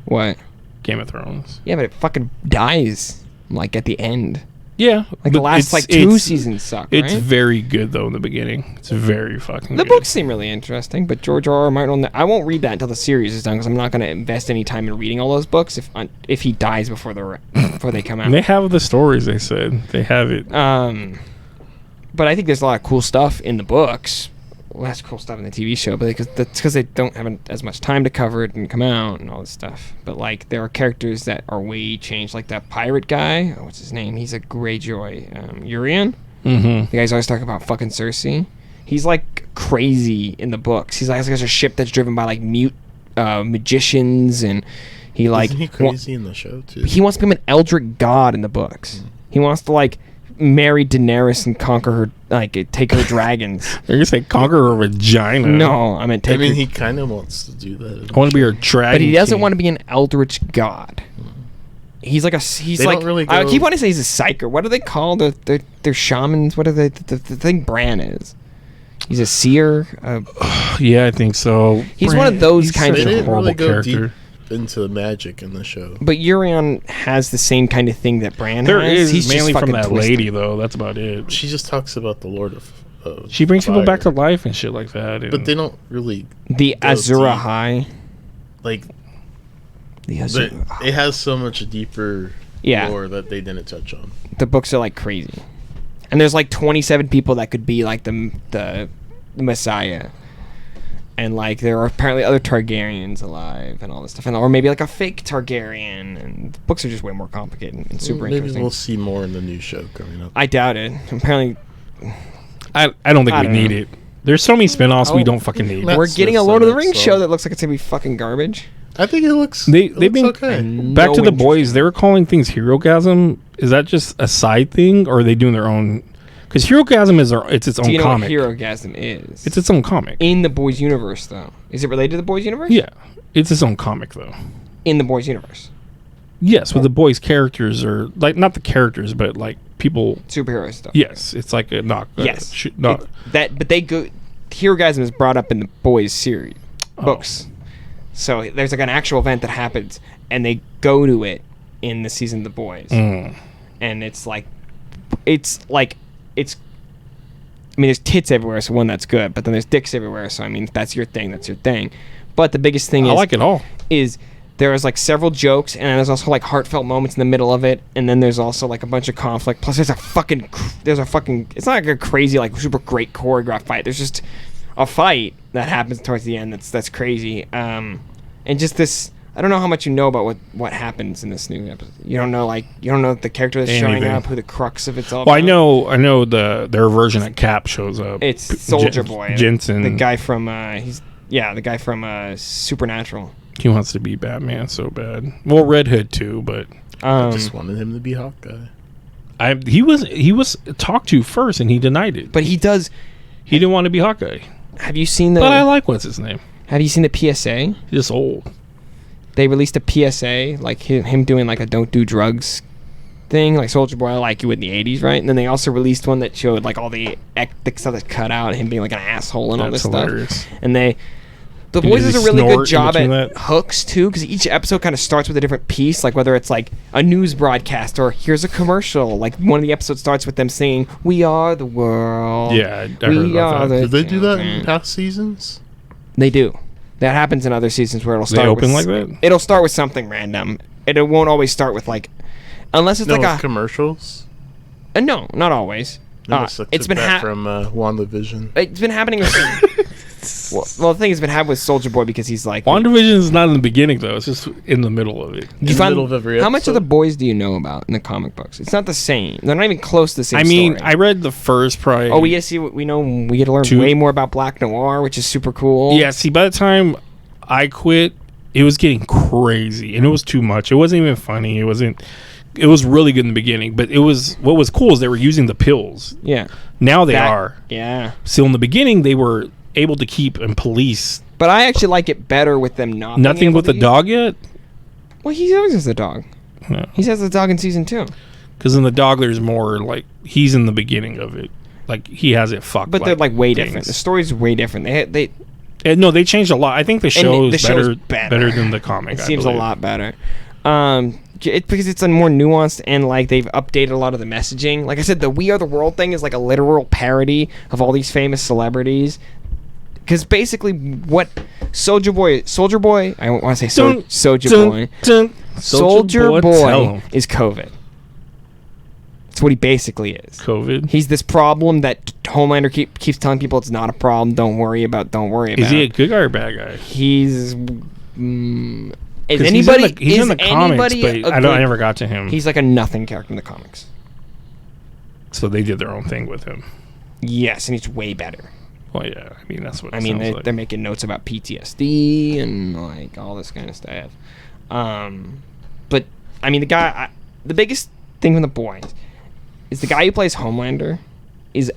What? Game of Thrones. Yeah, but it fucking dies like at the end. Yeah, Like the last two seasons suck. It's right? very good though in the beginning. It's very fucking. The good. books seem really interesting, but George R. R. Martin. I won't read that until the series is done because I'm not going to invest any time in reading all those books if he dies before they come out. They have the stories. They said they have it. But I think there's a lot of cool stuff in the books. Less cool stuff in the TV show, but that's because they don't have as much time to cover it and come out and all this stuff. But like, there are characters that are way changed, like that pirate guy. Oh, what's his name? He's a Greyjoy. Urian. Mm-hmm. The guy's always talking about fucking Cersei. He's like crazy in the books. He's like, there's a ship that's driven by like mute magicians, and he like. Isn't he crazy in the show too? He wants to become an eldritch god in the books. He wants to like marry Daenerys and conquer her, like take her dragons. You're gonna say conquer her vagina? No, I mean take. I mean, her, he kind of wants to do that. I want to be her dragon. but he doesn't king. want to be an eldritch god. He's like They like don't really I go- keep wanting to say he's a psyker. What are they called? They're shamans. What are they? The thing Bran is. He's a seer. Yeah, I think so. He's one of those kinds They of didn't horrible really go character. deep into the magic in the show. But Urian has the same kind of thing that Bran There has. is He's just mainly from fucking that twisted. lady though. That's about it. She just talks about the Lord of. She brings people back to Fire. life and shit like that. And But they don't really The go Azura deep. High. like. The But Azura. it has so much deeper Yeah. lore that they didn't touch on. The books are like crazy, and there's like 27 people that could be like the Messiah, and like there are apparently other Targaryens alive and all this stuff, and or maybe like a fake Targaryen. And the books are just way more complicated and super Maybe interesting. we'll see more in the new show coming up. I doubt it. Apparently, I don't think I we don't need know. it. There's so many spin-offs we Oh. don't fucking need. Matt we're getting a Smith's Lord of the on it, Rings so- show that looks like it's gonna be fucking garbage. I think it looks. They've it looks been okay. back No to the interest boys. in They were calling things Herogasm. Is that just a side thing, or are they doing their own? Because Herogasm is it's its own Do you know comic. what Herogasm is? It's its own comic. in the boys' universe, though. Is it related to the boys' universe? Yeah, it's its own comic though. In the boys' universe, Yes, but the boys' characters are like not the characters, but like people. superhero stuff. Yes, it's like a knock. Yes. Not. But they go. Herogasm is brought up in the boys' series Oh. books. So there's like an actual event that happens, and they go to it in the season of the boys, and it's like. I mean, there's tits everywhere, so one, that's good. But then there's dicks everywhere, so I mean, if that's your thing, that's your thing. But the biggest thing I is like it all. is there's like several jokes, and then there's also like heartfelt moments in the middle of it, and then there's also like a bunch of conflict. Plus, there's a fucking it's not like a crazy like super great choreographed fight. There's just a fight that happens towards the end that's crazy. And just this, I don't know how much you know about what happens in this new episode. You don't know the character that's showing Anything. up, who the crux of it's all. Well, I about. know their version that Cap shows up. It's Soldier Boy, Jensen. the guy from the guy from Supernatural. He wants to be Batman so bad. Well, Red Hood too, but I just wanted him to be Hawkeye. he was talked to first and he denied it. But he does. He didn't want to be Hawkeye. Have you seen the? But I like what's his name. Have you seen the PSA? He's just old. They released a PSA, like him doing like a don't do drugs thing, like Soldier Boy, I like you in the 80s, right? And then they also released one that showed like all the stuff that's cut out, him being like an asshole and all this That's hilarious. stuff. And the Did boys he does a really snort good in job at between that? hooks too, because each episode kind of starts with a different piece, like whether it's like a news broadcast or here's a commercial. Like one of the episodes starts with them saying, "We are the world." Yeah, I heard about that. Did they do that in children." past seasons? They do. That happens in other seasons where it'll They start open with like that? It'll start with something random, and it won't always start with like, unless it's No, like a commercials. no, not always. It's been from WandaVision. It's been happening with. well, the thing has been happening with Soldier Boy because he's like. WandaVision is not in the beginning though; it's just in the middle of it. In the middle of every episode. How much of the boys do you know about in the comic books? It's not the same. They're not even close to the same. I mean, story. I read the first probably. Oh, we get to see what we know. We get to learn way more about Black Noir, which is super cool. Yeah. See, by the time I quit, it was getting crazy, and it was too much. It wasn't even funny. It wasn't. It was really good in the beginning, but it was what was cool is they were using the pills. Yeah. Now they are. Yeah. So in the beginning, they were able to keep and police. But I actually like it better with them not. Nothing with the dog yet. Well, he always has the dog. No. He has the dog in season 2. Because in the dog, there's more like he's in the beginning of it. Like he has it fucked. But they're like way things. different. The story's way different. They no, they changed a lot. I think the show is show's better than the comic. It seems a lot better. Because it's a more nuanced and like they've updated a lot of the messaging. Like I said, the "We Are the World" thing is like a literal parody of all these famous celebrities. Because basically, what Soldier Boy, I don't want to say Soldier Boy. Soldier Boy is COVID. That's what he basically is. COVID. He's this problem that Homelander keeps telling people it's not a problem. Don't worry about. Is he a good guy or a bad guy? He's. Is anybody? He's in the comics, but I never got to him. He's like a nothing character in the comics. So they did their own thing with him. Yes, and he's way better. Well, yeah. I mean, that's what. They're making notes about PTSD and like all this kind of stuff. But I mean, the biggest thing from the boys is the guy who plays Homelander is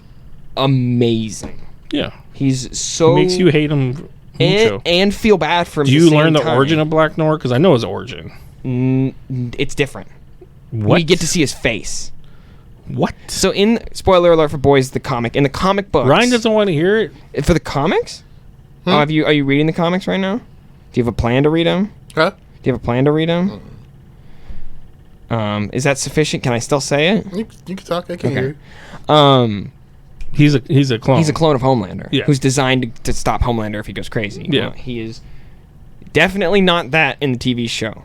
amazing. Yeah, he's so he makes you hate him. And feel bad for him. Do you learn the origin of Black Noir? Because I know his origin. It's different. What? We get to see his face. What? So spoiler alert for boys, the comic. In the comic books. Ryan doesn't want to hear it. For the comics? Are you reading the comics right now? Do you have a plan to read them? Huh? Do you have a plan to read them? Is that sufficient? Can I still say it? You can talk. I can hear. He's a clone. He's a clone of Homelander. Yeah. Who's designed to stop Homelander if he goes crazy. Yeah. Well, he is definitely not that in the TV show.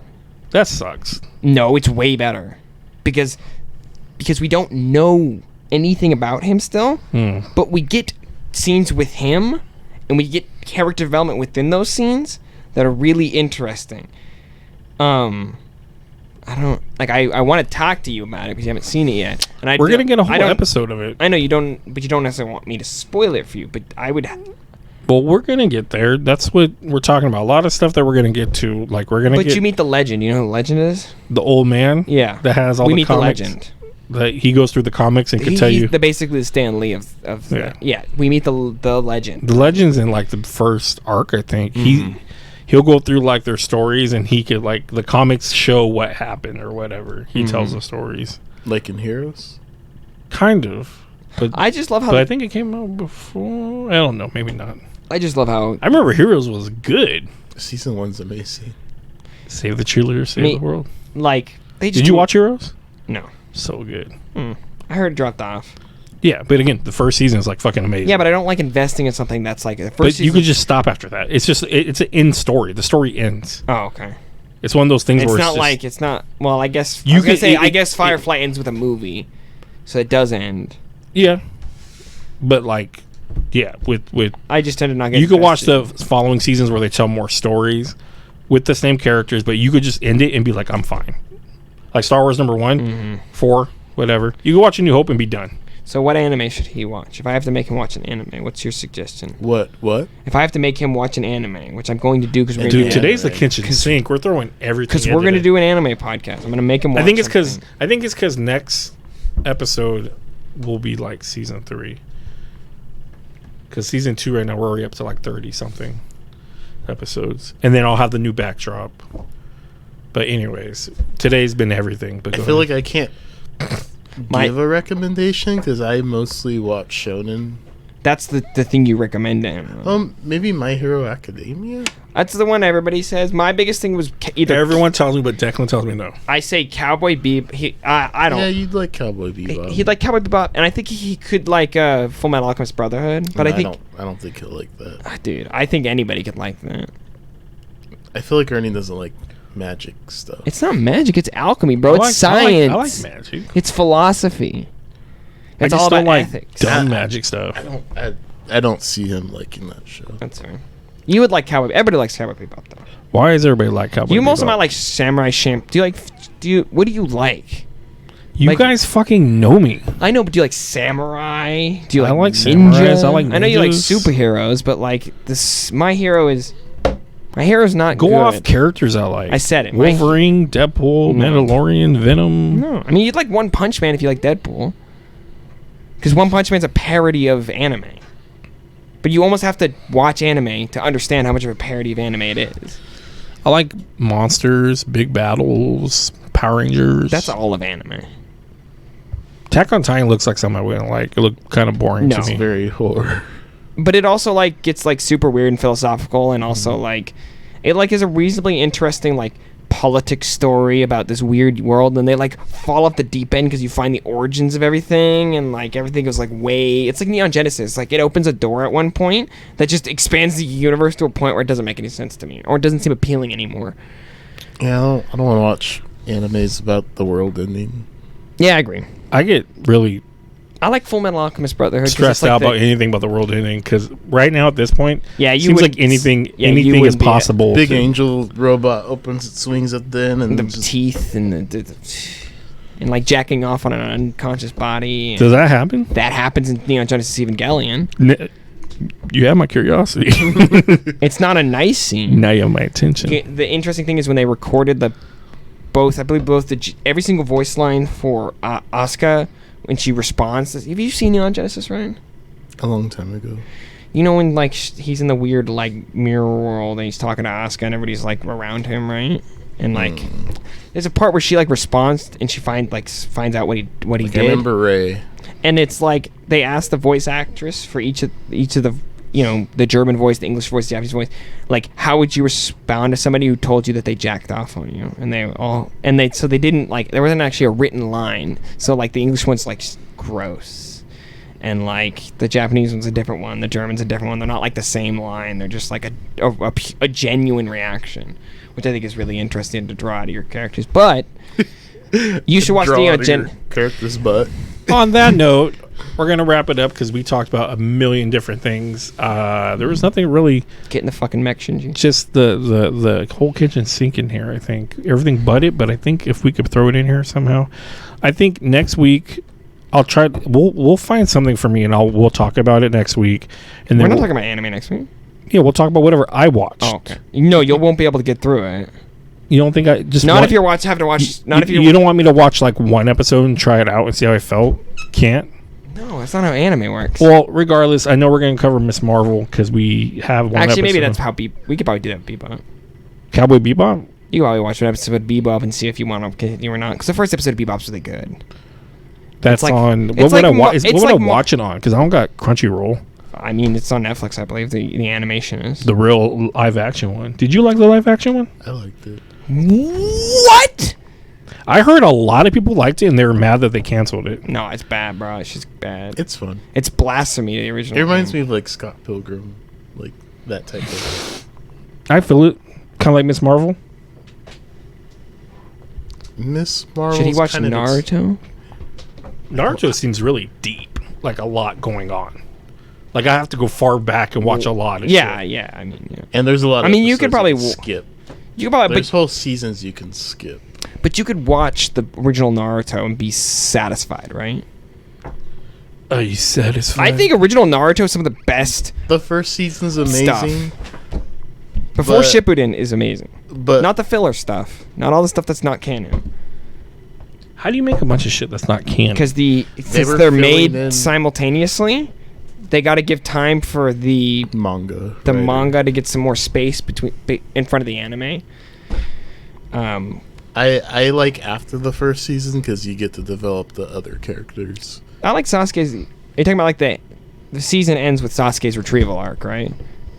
That sucks. No, it's way better. Because we don't know anything about him still, but we get scenes with him, and we get character development within those scenes that are really interesting. I don't like. I want to talk to you about it because you haven't seen it yet. And we're gonna get a whole episode of it. I know you don't, but you don't necessarily want me to spoil it for you. But I would. Well, we're gonna get there. That's what we're talking about. A lot of stuff that we're gonna get to. Like we're gonna. But you meet the legend. You know who the legend is? The old man. Yeah. That has all the meet comics. the legend. That he goes through the comics and can tell you. He's basically the Stan Lee of yeah. We meet the legend. The legend's in like the first arc, I think. He'll go through like their stories, and he could like the comics show what happened or whatever. He tells the stories, like in Heroes, kind of. But I just love how. But I think it came out before. I don't know, maybe not. I just love how. I remember Heroes was good. Season 1's amazing. Save the cheerleader, save the world. Like they just. Did you watch Heroes? No. So good. I heard it dropped off. Yeah, but again, the first season is like fucking amazing. Yeah, but I don't like investing in something that's like the first. But season. you could just stop after that. It's just it's an end story. The story ends. Oh, okay. It's one of those things it's where not it's like it's not. Well, I guess you could say I guess Firefly ends with a movie, so it does end. Yeah, but like, yeah, with I just tend to not get. You could watch the following seasons where they tell more stories with the same characters, but you could just end it and be like, I'm fine. Like Star Wars #1, 4, whatever. You can watch A New Hope and be done. So what anime should he watch? If I have to make him watch an anime, what's your suggestion? What? If I have to make him watch an anime, which I'm going to do because we're Dude, today's the kitchen sink. We're throwing everything. Because we're going to do an anime podcast. I'm going to make him watch. I think it's because next episode will be like season 3. Because season 2 right now we're already up to like 30 something episodes, and then I'll have the new backdrop. But anyways, today's been everything. But I feel like I can't give a recommendation because I mostly watch shonen. That's the thing you recommend to him. Maybe My Hero Academia. That's the one everybody says. My biggest thing was either everyone tells me, but Declan tells me no. I say Cowboy Bebop. I don't. Yeah, you'd like Cowboy Bebop. He'd like Cowboy Bebop, and I think he could like Full Metal Alchemist Brotherhood. But I don't think he'll like that. Dude, I think anybody could like that. I feel like Ernie doesn't like magic stuff. It's not magic. It's alchemy, bro. It's science. I like magic. It's philosophy. I It's just all don't about like ethics. dumb magic stuff. I don't see him liking that show. That's fair. You would like Cowboy. Everybody likes Cowboy Bebop, though. Why is everybody like Cowboy You Bebop? most might like Samurai Champ. What do you like? You like- guys fucking know me. I know, but do you like samurai? Do you I like like ninja? samurais, I like I know you like ninjas. superheroes, but like this, my hero's not Go good. off characters I like. I said it. My- Wolverine, Deadpool, No. Mandalorian, Venom. No, I mean you'd like One Punch Man if you like Deadpool, because One Punch Man's a parody of anime. But you almost have to watch anime to understand how much of a parody of anime it is. I like monsters, big battles, Power Rangers. That's all of anime. Attack on Titan looks like something I wouldn't like. It looked kind of boring No. to me. Very horror. But it also like gets like super weird and philosophical, and also like it like is a reasonably interesting like politics story about this weird world, and they like fall off the deep end because you find the origins of everything, and like everything goes like way. It's like Neon Genesis. Like it opens a door at one point that just expands the universe to a point where it doesn't make any sense to me, or it doesn't seem appealing anymore. Yeah, I don't want to watch animes about the world ending. Yeah, I agree. I get really I like Full Metal Alchemist Brotherhood. 'cause stressed it's like out about anything about the world ending because right now at this point, Yeah, you seems wouldn't- like anything yeah, you is wouldn't be a possible. Big to- angel robot opens its wings at the end and the just teeth and and like jacking off on an unconscious body. And Does that happen? that happens in Neon Genesis Evangelion. You have my curiosity. It's not a nice scene. Now you have my attention. The interesting thing is when they recorded every single voice line for Asuka when she responds. Have you seen Neon Genesis, Ryan? a long time ago. You know when like he's in the weird like mirror world and he's talking to Asuka and everybody's like around him, right? And like there's a part where she like responds and she finds out what he I did. remember Ray. And it's like they asked the voice actress for each of the the German voice, the English voice, the Japanese voice, like how would you respond to somebody who told you that they jacked off on you? And they didn't like there wasn't actually a written line. So like the English one's like gross, and like the Japanese one's a different one, the German's a different one. They're not like the same line. They're just like a genuine reaction, which I think is really interesting to draw out of your characters. But you should watch Draw the out of your character's butt. On that note, we're gonna wrap it up because we talked about a million different things. There was nothing really, Get in the fucking mech, Shinji. just the whole kitchen sink in here. I think everything but it, but I think if we could throw it in here somehow, I think next week I'll try. We'll find something for me and we'll talk about it next week. And We're then not talking about anime next week. we'll talk about whatever I watched. Oh, okay. No, you won't be able to get through it. You don't think I just Not want- if you're having to watch. Not if you're. You don't want me to watch like one episode and try it out and see how I felt. Can't. No, that's not how anime works. Well, regardless, I know we're going to cover Miss Marvel because we have one Actually, maybe episode. that's how we could probably do that with Bebop. Cowboy Bebop. You could probably watch an episode of Bebop and see if you want to continue or not. Because the first episode of Bebop's really good. That's like- on. What it's would like I mo- watch? it's What would like I mo- watch it on? Because I don't got Crunchyroll. I mean, it's on Netflix, I believe. The animation is. The real live action one. Did you like the live action one? I liked it. What? I heard a lot of people liked it and they were mad that they canceled it. No, it's bad, bro. It's just bad. It's fun. It's blasphemy to the original. It reminds thing. me of like Scott Pilgrim, like that type of. I feel it kind of like Miss Marvel. Miss Marvel. Should he watch Naruto? Naruto seems really deep, like a lot going on. Like I have to go far back and watch a lot of Yeah, shit. yeah. I mean, yeah. And there's a lot. I Of mean, you could episodes probably skip. You could probably, There's whole seasons you can skip. but you could watch the original Naruto and be satisfied, right? Are you satisfied? I think original Naruto is some of the best. The first season's amazing, Before But- Shippuden is amazing. but Not the filler stuff. Not all the stuff that's not canon. How do you make a bunch of shit that's not canon? Because since were they're filling made in- simultaneously, they got to give time for the manga. the writer. manga to get some more space in front of the anime. I like after the first season because you get to develop the other characters. I like Sasuke's. You're talking about like the season ends with Sasuke's retrieval arc, right?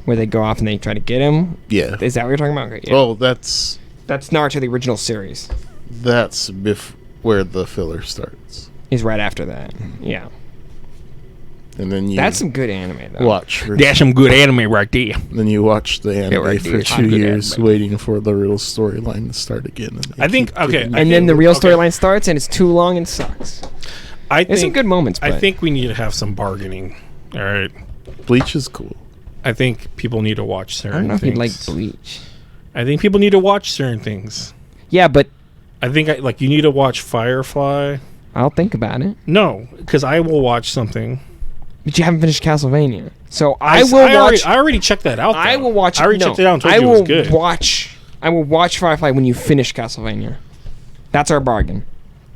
Where they go off and they try to get him. Yeah. Is that what you're talking about? Okay, yeah. Well, that's That's Naruto, the original series. where the filler starts. Is right after that. Yeah. and then you That's some good anime, though. watch. That's some good anime right there. Then you watch the anime right for there. 2 Good years, anime. waiting for the real storyline to start again. And they I think- keep okay, giving I And you- then the real Okay. storyline starts, and it's too long and sucks. I There's some think good moments, but I think we need to have some bargaining. All right. Bleach is cool. I think people need to watch certain I don't know if things. you'd like Bleach. I think people need to watch certain things. Yeah, but I think like you need to watch Firefly. I'll think about it. No, because I will watch something. But you haven't finished Castlevania, so I will I watch. already checked that out. I though. will watch. I already no, checked it out and told I you it will was good. watch. I will watch Firefly when you finish Castlevania. That's our bargain.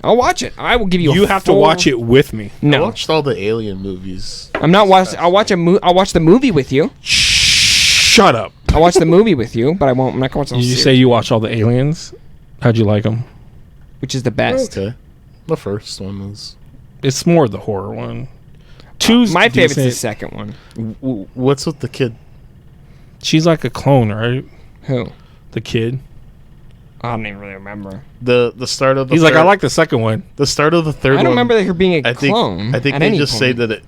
I'll watch it. I will give you. You a have to full- watch it with me. I No, watched all the Alien movies. I'm not watching. I'll watch I'll watch the movie with you. Shut up. I'll watch the movie with you, but I won't. I'm not gonna watch the whole Did you series, say you watched all the Aliens? How'd you like them? which is the best. Okay, the first one was. It's more the horror one. Two's My favorite's the decent. second one. What's with the kid? She's like a clone, right? Who? The kid. I don't even really remember. The start of the. He's like, third- I like the second one. the start of the third I don't one. remember her being a I think. clone. I think at they any just say point. that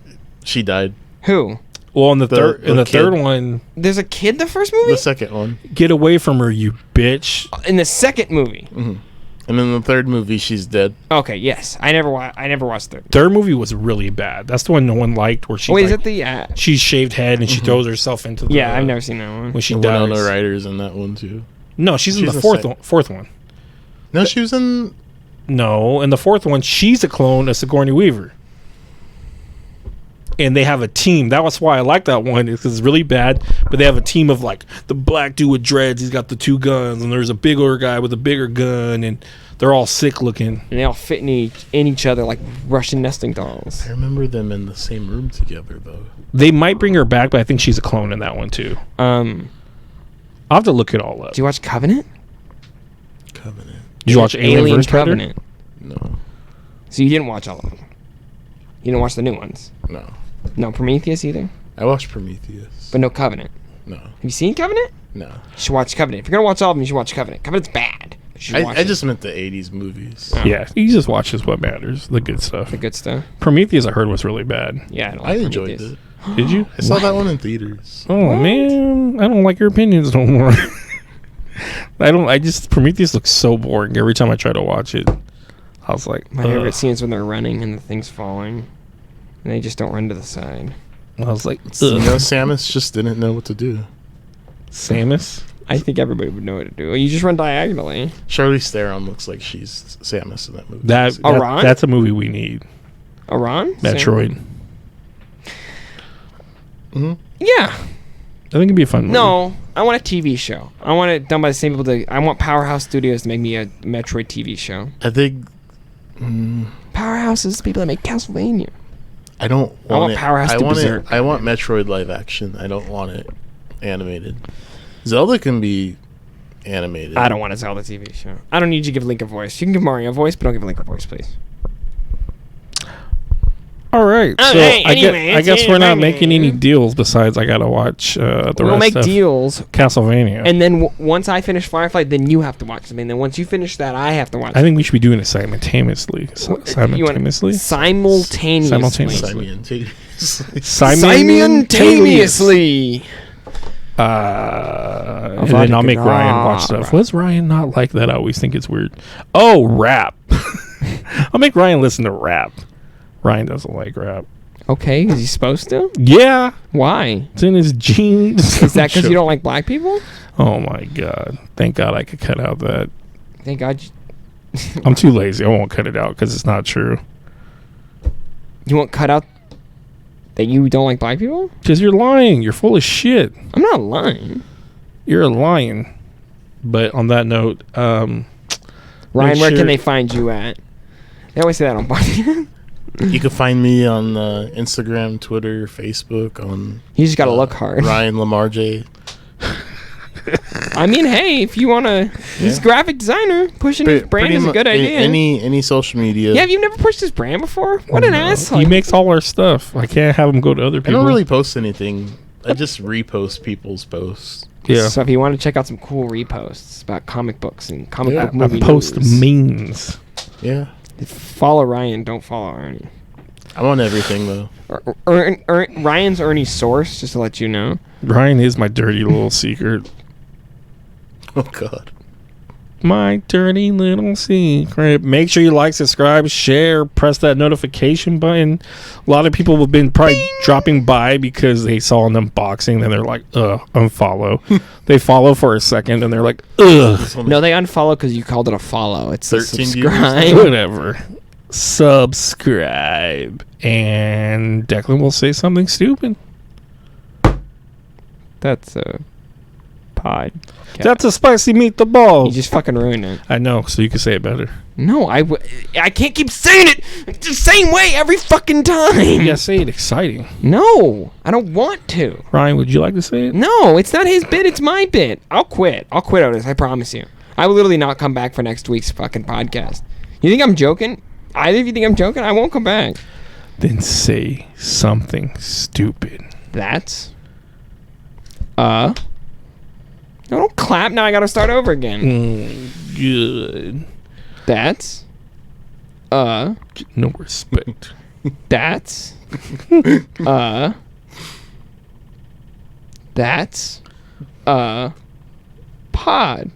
she died. Who? Well, in the third, the kid. third one, There's a kid. The first movie. The second one, get away from her, you bitch. In the second movie. and then the third movie, she's dead. Okay. Yes. I never watched the. Third movie was really bad. That's the one no one liked. Where she Wait, is it the? she's shaved head and she throws herself into the. Yeah, I've never seen that one. When she The dies. Winona Ryder's in that one too. No, she's in She's the the fourth sec- one. Fourth one. No, she was in. No, in the fourth one, she's a clone of Sigourney Weaver. And they have a team. That was why I like that one. Because it's really bad. But they have a team of like the black dude with dreads. He's got the 2 guns. And there's a bigger guy with a bigger gun. And they're all sick looking. And they all fit in each other like Russian nesting dolls. I remember them in the same room together though. They might bring her back, but I think she's a clone in that one too. I'll have to look it all up. Do you watch Covenant? Covenant. Did you watch Alien vs. Predator? Covenant. No. So you didn't watch all of them. You didn't watch the new ones. No. No Prometheus either. I watched Prometheus. But no Covenant. No. Have you seen Covenant? No. You should watch Covenant. If you're gonna watch all of them, you should watch Covenant. Covenant's bad. You should watch I it. just meant the 80s movies. Oh. Yeah, he just watches what matters, the good stuff. The good stuff. Prometheus, I heard, was really bad. Yeah, I don't I like enjoyed Prometheus. it. Did you? I saw that one in theaters. Oh What? man, I don't like your opinions no more. Prometheus looks so boring every time I try to watch it. I was like, My ugh. favorite scene is when they're running and the thing's falling, and they just don't run to the side. I was like, You know, ugh. Samus just didn't know what to do. Samus. I think everybody would know what to do. You just run diagonally. Charlize Theron looks like she's Samus in that movie. Iran? That's a movie we need. Iran? Metroid. hmm Yeah. I think it'd be a fun movie. No, I want a TV show. I want it done by the same people. I want Powerhouse Studios to make me a Metroid TV show. I think Powerhouse is the people that make Castlevania. I don't want I want it. Powerhouse I to want Berserk. it. I want Metroid live action. I don't want it animated. Zelda can be animated. I don't want a Zelda TV show. I don't need you to give Link a voice. You can give Mario a voice, but don't give Link a voice, please. All right. Oh, So hey, I anyways, guess we're not making any deals besides I gotta watch the We'll rest make of deals, Castlevania. and then once I finish Firefly, then you have to watch something. Then once you finish that, I have to watch. I think we should be doing it simultaneously. You want- Simultaneously. Simultaneously. Simultaneously. Simultaneously. And then I'll make Ryan watch stuff. What's Ryan not like that? I always think it's weird. Oh, rap. I'll make Ryan listen to rap. Ryan doesn't like rap. Okay, is he supposed to? Yeah, Why? it's in his genes. Is that because you don't like black people? Oh my god! Thank God I could cut out that. Thank God. I'm too lazy. I won't cut it out because it's not true. You won't cut out that you don't like black people? Because you're lying. You're full of shit. I'm not lying. You're a lion. But on that note, Ryan, where sure- can they find you at? They always say that on podcast. You can find me on Instagram, Twitter, Facebook. On You just gotta look hard. Ryan Lamar J. I mean, hey, if you wanna, he's a graphic designer. Pushing his brand is a good idea. Any social media. Yeah, have you never pushed his brand before? What an asshole! he makes all our stuff. I can't have him go to other I people. don't really post anything. I just repost people's posts. Yeah. So if you want to check out some cool reposts about comic books and comic book I movie post news, memes. Yeah. follow Ryan. Don't follow Ernie. I'm on everything though. Ryan's Ernie's source, just to let you know. Ryan is my dirty little secret. Oh God. My dirty little secret. Make sure you like, subscribe, share, press that notification button. A lot of people have been probably dropping by because they saw an unboxing and they're like, unfollow. They follow for a second and they're like, ugh. No, they unfollow because you called it a follow. It's a 13 subscribe. Whatever. Subscribe. And Declan will say something stupid. That's a pod. That's a spicy meatball. You just fucking ruined it. I know, so you can say it better. No, I can't keep saying it the same way every fucking time. Yeah, say it exciting. No, I don't want to. Ryan, would you like to say it? No, it's not his bit. It's my bit. I'll quit on this. I promise you. I will literally not come back for next week's fucking podcast. You think I'm joking? Either of you think I'm joking? I won't come back. Then say something stupid. That's no, don't clap. Now I gotta start over again. Good. That's No respect. that's that's podcast.